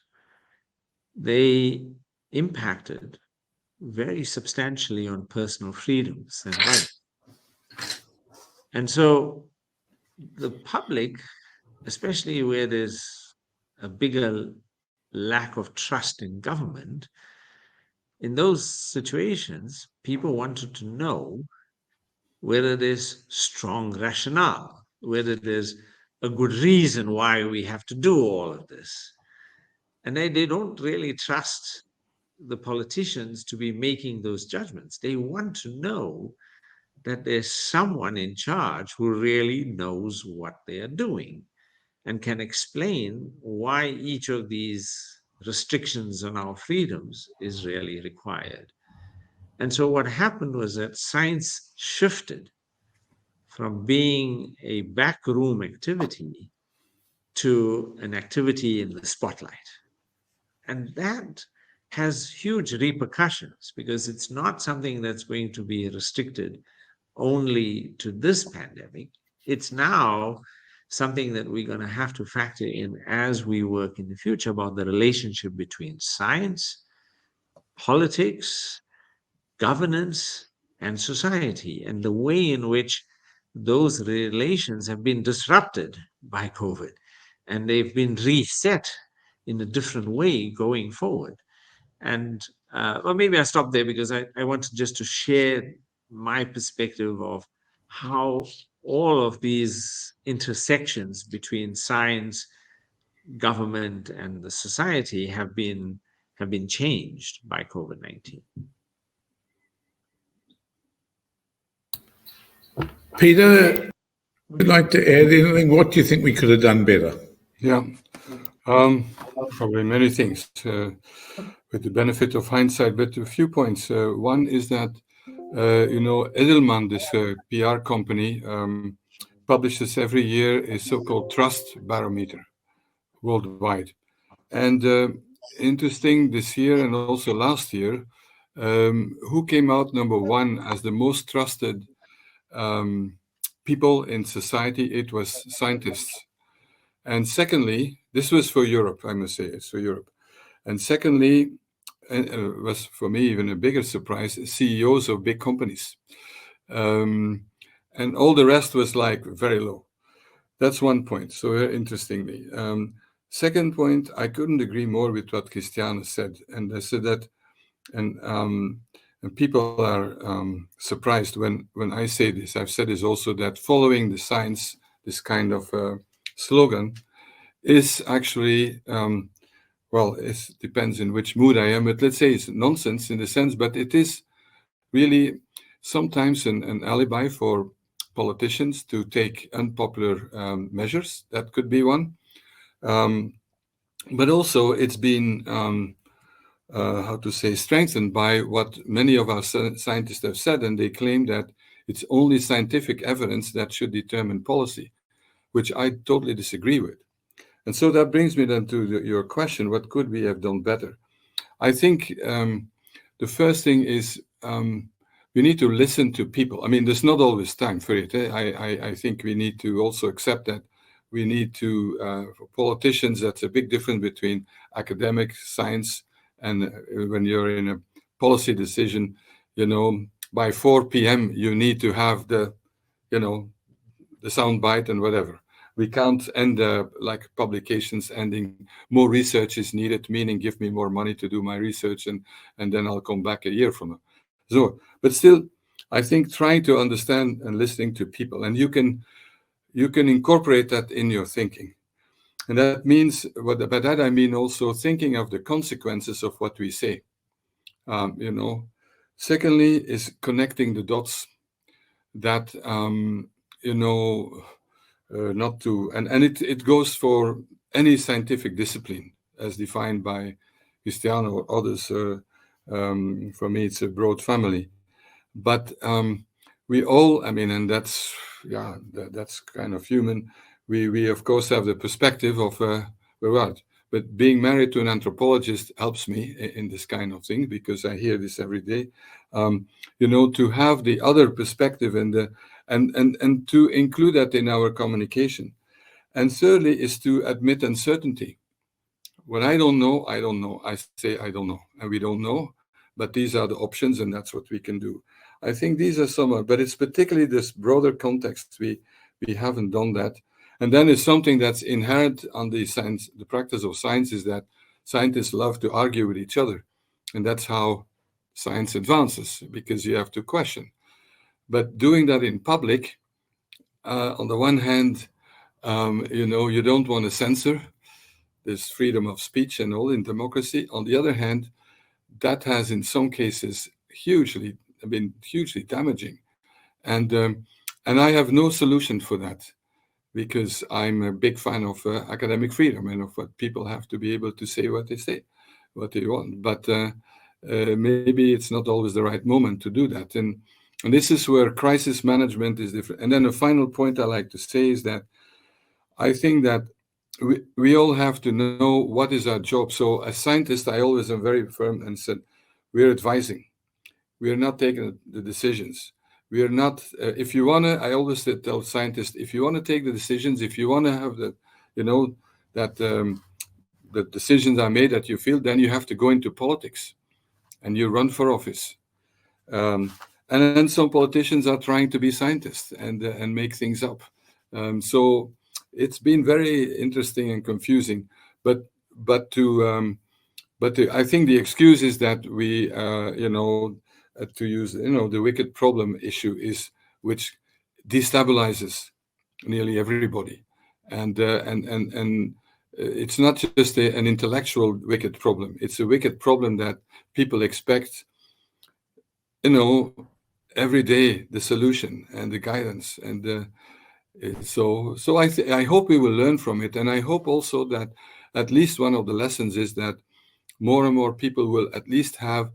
they impacted very substantially on personal freedoms and rights. And so the public, especially where there's a bigger lack of trust in government, in those situations, people wanted to know whether there's strong rationale, whether there's a good reason why we have to do all of this. And they don't really trust the politicians to be making those judgments. They want to know that there's someone in charge who really knows what they are doing and can explain why each of these restrictions on our freedoms is really required. And so what happened was that science shifted from being a backroom activity to an activity in the spotlight. And that has huge repercussions because it's not something that's going to be restricted only to this pandemic. It's now something that we're going to have to factor in as we work in the future about the relationship between science, politics, governance, and society, and the way in which those relations have been disrupted by COVID, and they've been reset in a different way going forward. And well, maybe I stop there because I wanted just to share my perspective of how all of these intersections between science, government, and the society have been changed by COVID-19. Peter, would you like to add anything? What do you think we could have done better? Yeah, probably many things with the benefit of hindsight, but a few points. One is that, Edelman, this PR company, publishes every year a so-called trust barometer worldwide. And interesting, this year and also last year, who came out number one as the most trusted people in society? It was scientists. And secondly, this was for Europe, I must say, it's for Europe. And secondly, was for me even a bigger surprise, CEOs of big companies. and all the rest was like very low. That's one point. So interestingly, second point, I couldn't agree more with what Christiane said, and I said that, and people are surprised when I say this. I've said this also, that following the science, this kind of slogan, is actually well, it depends in which mood I am, but let's say it's nonsense in the sense, but it is really sometimes an alibi for politicians to take unpopular measures. That could be one. But also it's been, how to say, strengthened by what many of our scientists have said, and they claim that it's only scientific evidence that should determine policy, which I totally disagree with. And so that brings me then to your question, what could we have done better? I think the first thing is we need to listen to people. I mean, there's not always time for it. I think we need to also accept that we need to, for politicians, that's a big difference between academic science and when you're in a policy decision, by 4 p.m. you need to have the sound bite and whatever. We can't end like publications ending, more research is needed, meaning give me more money to do my research and then I'll come back a year from now. So, but still, I think trying to understand and listening to people, and you can incorporate that in your thinking. And that means, by that I mean also thinking of the consequences of what we say. Secondly is connecting the dots that, not to, and it goes for any scientific discipline as defined by Christiane or others. For me, it's a broad family, but we all, I mean, and that's kind of human. We of course have the perspective of what, but being married to an anthropologist helps me in this kind of thing because I hear this every day. To have the other perspective and to include that in our communication. And thirdly is to admit uncertainty. What I don't know, I don't know. I say I don't know, and we don't know, but these are the options, and that's what we can do. I think these are some, but it's particularly this broader context. We haven't done that. And then it's something that's inherent on the science, the practice of science, is that scientists love to argue with each other. And that's how science advances, because you have to question. But doing that in public, on the one hand, you don't want to censor. There's freedom of speech and all in democracy. On the other hand, that has in some cases hugely damaging. And I have no solution for that, because I'm a big fan of academic freedom and of what people have to be able to say what they want. But maybe it's not always the right moment to do that. And this is where crisis management is different. And then the final point I like to say is that I think that we all have to know what is our job. So as scientists, I always am very firm and said, we're advising. We are not taking the decisions. We are not, if you want to, I always tell scientists, if you want to take the decisions, if you want to have the decisions are made that you feel, then you have to go into politics and you run for office. And then some politicians are trying to be scientists and make things up. So it's been very interesting and confusing. But I think the excuse is that we, to use, the wicked problem issue is which destabilizes nearly everybody, and it's not just an intellectual wicked problem. It's a wicked problem that people expect, every day the solution and the guidance, and so I hope we will learn from it, and I hope also that at least one of the lessons is that more and more people will at least have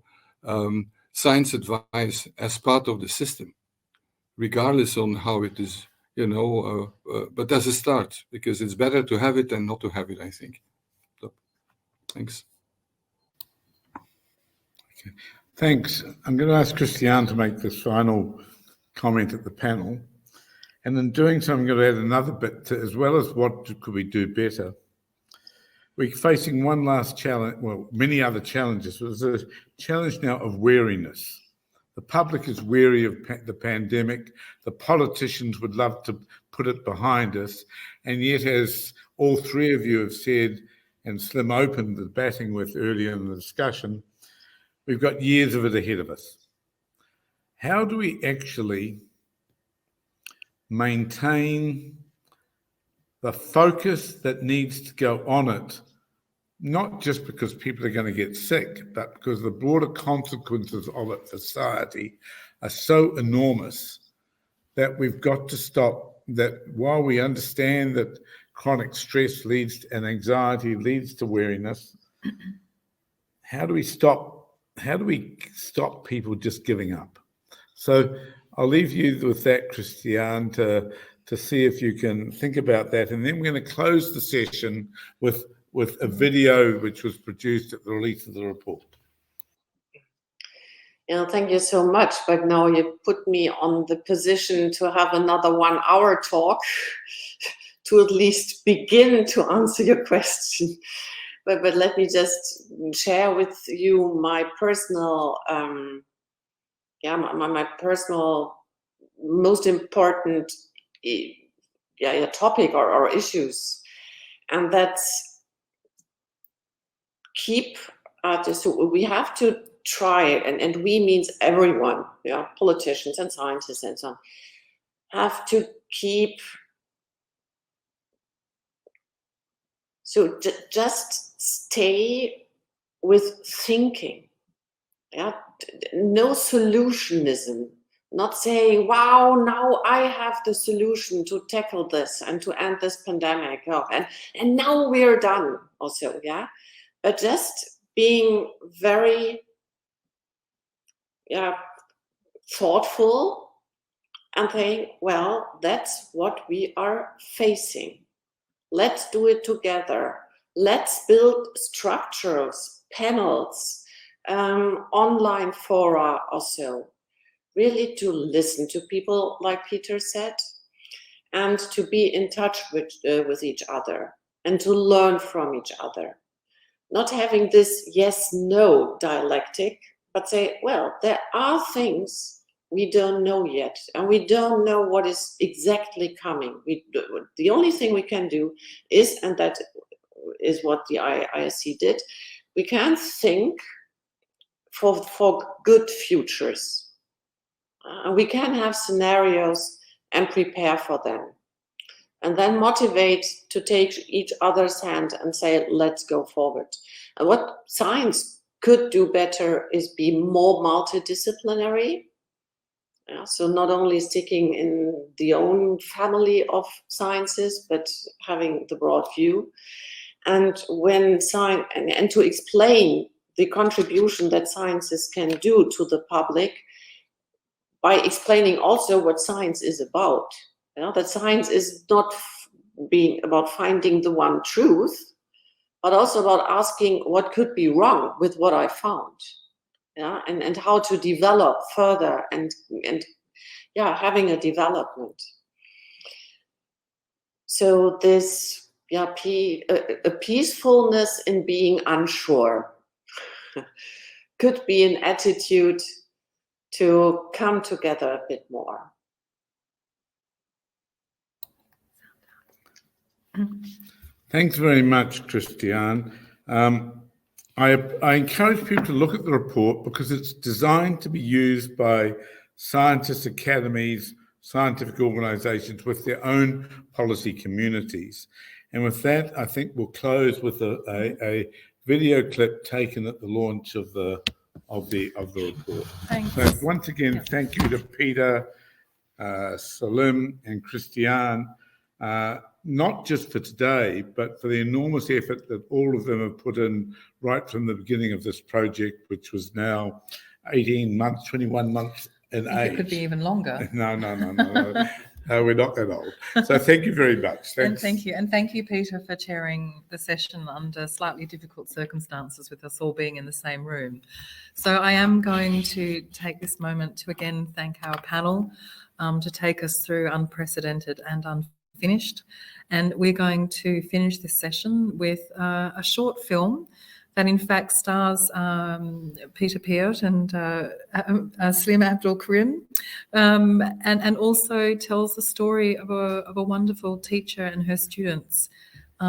science advice as part of the system, regardless on how it is, but as a start, because it's better to have it than not to have it, I think. So, thanks. Okay. Thanks. I'm going to ask Christiane to make this final comment at the panel. And in doing so, I'm going to add another bit as well as what could we do better. We're facing one last challenge, well, many other challenges. There's a challenge now of wariness. The public is weary of the pandemic. The politicians would love to put it behind us. And yet, as all three of you have said, and Slim opened the batting with earlier in the discussion, we've got years of it ahead of us. How do we actually maintain the focus that needs to go on it, not just because people are going to get sick, but because the broader consequences of it for society are so enormous that we've got to stop that. While we understand that chronic stress leads to, and anxiety leads to weariness, how do we stop people just giving up? So I'll leave you with that, Christiane, to see if you can think about that. And then we're going to close the session with a video which was produced at the release of the report. Yeah, thank you so much. But now you put me on the position to have another 1 hour talk to at least begin to answer your question. But let me just share with you my personal, my personal most important topic or issues, and that's keep. So we have to try it, and we means everyone, politicians and scientists and so on, have to keep. So just stay with thinking, no solutionism, not saying, wow, now I have the solution to tackle this and to end this pandemic, and now we're done also, but just being very thoughtful and saying, well, that's what we are facing. Let's do it together. Let's build structures, panels, online fora also, really to listen to people, like Peter said, and to be in touch with each other and to learn from each other. Not having this yes-no dialectic, but say, well, there are things we don't know yet, and we don't know what is exactly coming. The only thing we can do is, and that is what the ISC did, we can think for good futures. We can have scenarios and prepare for them. And then motivate to take each other's hand and say, let's go forward. And what science could do better is be more multidisciplinary. So not only sticking in the own family of sciences, but having the broad view. And when science, and to explain the contribution that sciences can do to the public by explaining also what science is about. That science is not being about finding the one truth, but also about asking what could be wrong with what I found. And how to develop further and having a development. So this a peacefulness in being unsure could be an attitude to come together a bit more. Thanks very much, Christiane. I encourage people to look at the report because it's designed to be used by scientists, academies, scientific organisations with their own policy communities. And with that, I think we'll close with a video clip taken at the launch of the report. Thanks. So once again, thank you to Peter, Salim, and Christiane. Not just for today, but for the enormous effort that all of them have put in right from the beginning of this project, which was now 18 months, 21 months in age. It could be even longer. No. We're not that old. So thank you very much. Thanks. And thank you. And thank you, Peter, for chairing the session under slightly difficult circumstances with us all being in the same room. So I am going to take this moment to again thank our panel to take us through unprecedented and unfinished. And we're going to finish this session with a short film that in fact stars Peter Piot and Salim Abdool Karim, and also tells the story of a wonderful teacher and her students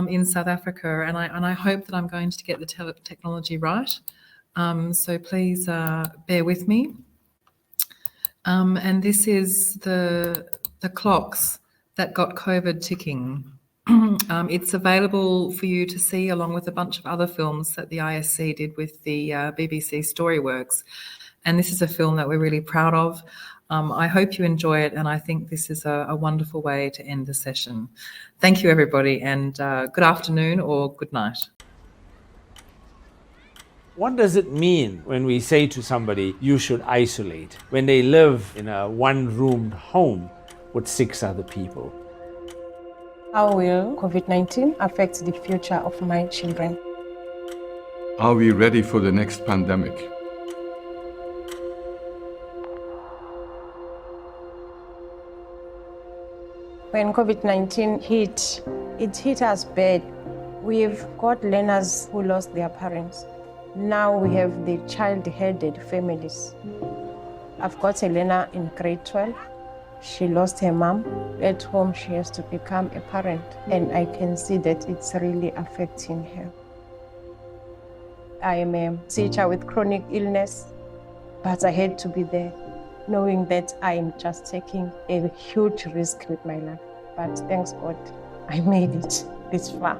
in South Africa. And I hope that I'm going to get the technology right. So please bear with me. And this is the clocks that got COVID ticking. It's available for you to see along with a bunch of other films that the ISC did with the BBC Storyworks. And this is a film that we're really proud of. I hope you enjoy it, and I think this is a wonderful way to end the session. Thank you, everybody, and good afternoon or good night. What does it mean when we say to somebody, you should isolate, when they live in a one-roomed home with 6 other people? How will COVID-19 affect the future of my children? Are we ready for the next pandemic? When COVID-19 hit, it hit us bad. We've got learners who lost their parents. Now we have the child-headed families. I've got a learner in grade 12. She lost her mom. At home, she has to become a parent, and I can see that it's really affecting her. I am a teacher with chronic illness, but I had to be there, knowing that I am just taking a huge risk with my life. But thanks God, I made it this far.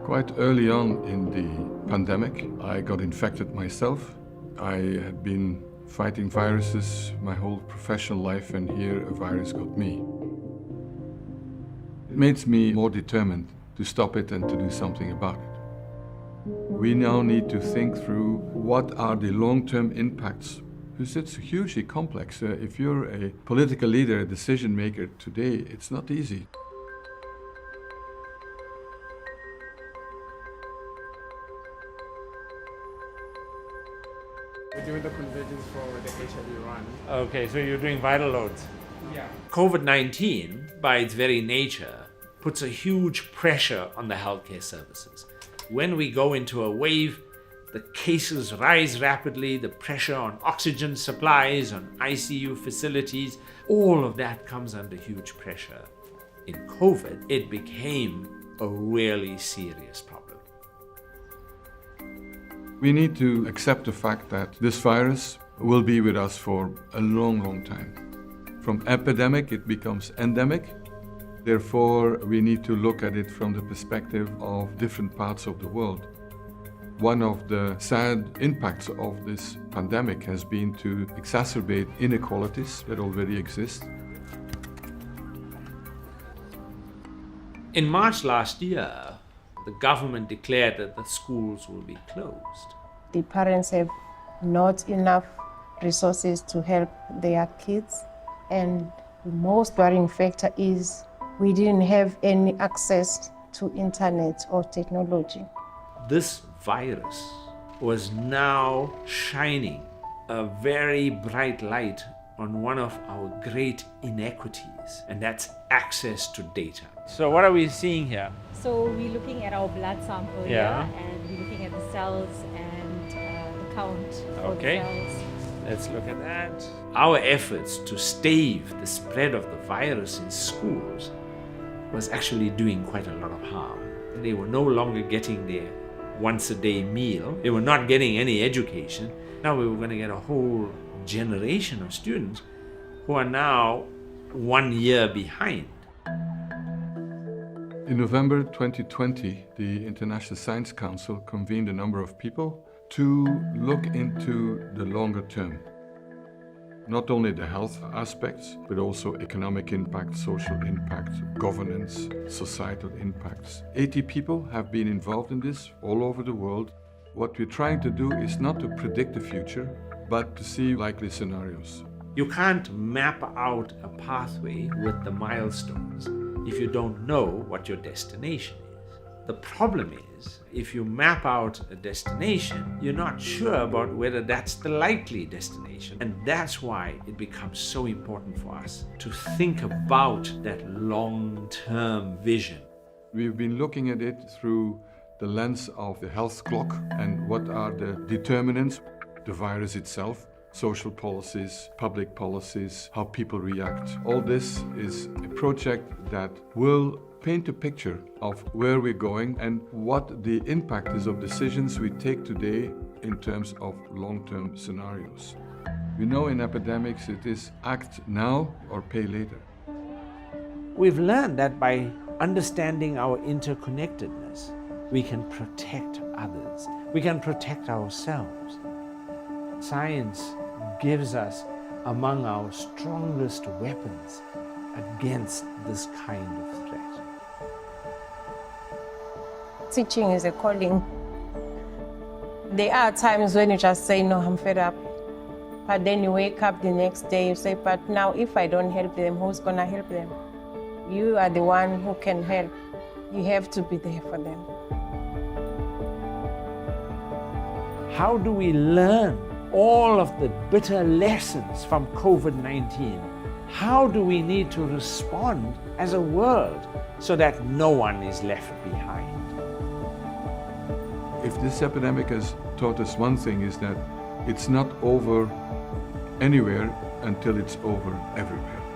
Quite early on in the pandemic, I got infected myself. I had been fighting viruses my whole professional life, and here a virus got me. It makes me more determined to stop it and to do something about it. We now need to think through what are the long-term impacts, because it's hugely complex. If you're a political leader, a decision maker today, it's not easy. We're doing the convergence for the HIV run. Okay, so you're doing viral loads. Yeah. COVID-19, by its very nature, puts a huge pressure on the healthcare services. When we go into a wave, the cases rise rapidly, the pressure on oxygen supplies, on ICU facilities, all of that comes under huge pressure. In COVID, it became a really serious problem. We need to accept the fact that this virus will be with us for a long, long time. From epidemic, it becomes endemic. Therefore, we need to look at it from the perspective of different parts of the world. One of the sad impacts of this pandemic has been to exacerbate inequalities that already exist. In March last year, the government declared that the schools will be closed. The parents have not enough resources to help their kids, and the most worrying factor is we didn't have any access to internet or technology. This virus was now shining a very bright light on one of our great inequities, and that's access to data. So what are we seeing here? So we're looking at our blood sample here, and we're looking at the cells and the count for the cells. Let's look at that. Our efforts to stave the spread of the virus in schools was actually doing quite a lot of harm. They were no longer getting their once-a-day meal. They were not getting any education. Now we were going to get a whole generation of students who are now 1 year behind. In November 2020, the International Science Council convened a number of people to look into the longer term. Not only the health aspects, but also economic impact, social impact, governance, societal impacts. 80 people have been involved in this all over the world. What we're trying to do is not to predict the future, but to see likely scenarios. You can't map out a pathway with the milestones if you don't know what your destination is. The problem is, if you map out a destination, you're not sure about whether that's the likely destination. And that's why it becomes so important for us to think about that long-term vision. We've been looking at it through the lens of the health clock and what are the determinants, the virus itself, social policies, public policies, how people react. All this is a project that will paint a picture of where we're going and what the impact is of decisions we take today in terms of long-term scenarios. We know in epidemics it is act now or pay later. We've learned that by understanding our interconnectedness, we can protect others, we can protect ourselves. Science gives us among our strongest weapons against this kind of threat. Teaching is a calling. There are times when you just say, no, I'm fed up. But then you wake up the next day, you say, but now if I don't help them, who's gonna help them? You are the one who can help. You have to be there for them. How do we learn all of the bitter lessons from COVID-19? How do we need to respond as a world so that no one is left behind? If this epidemic has taught us one thing, is that it's not over anywhere until it's over everywhere.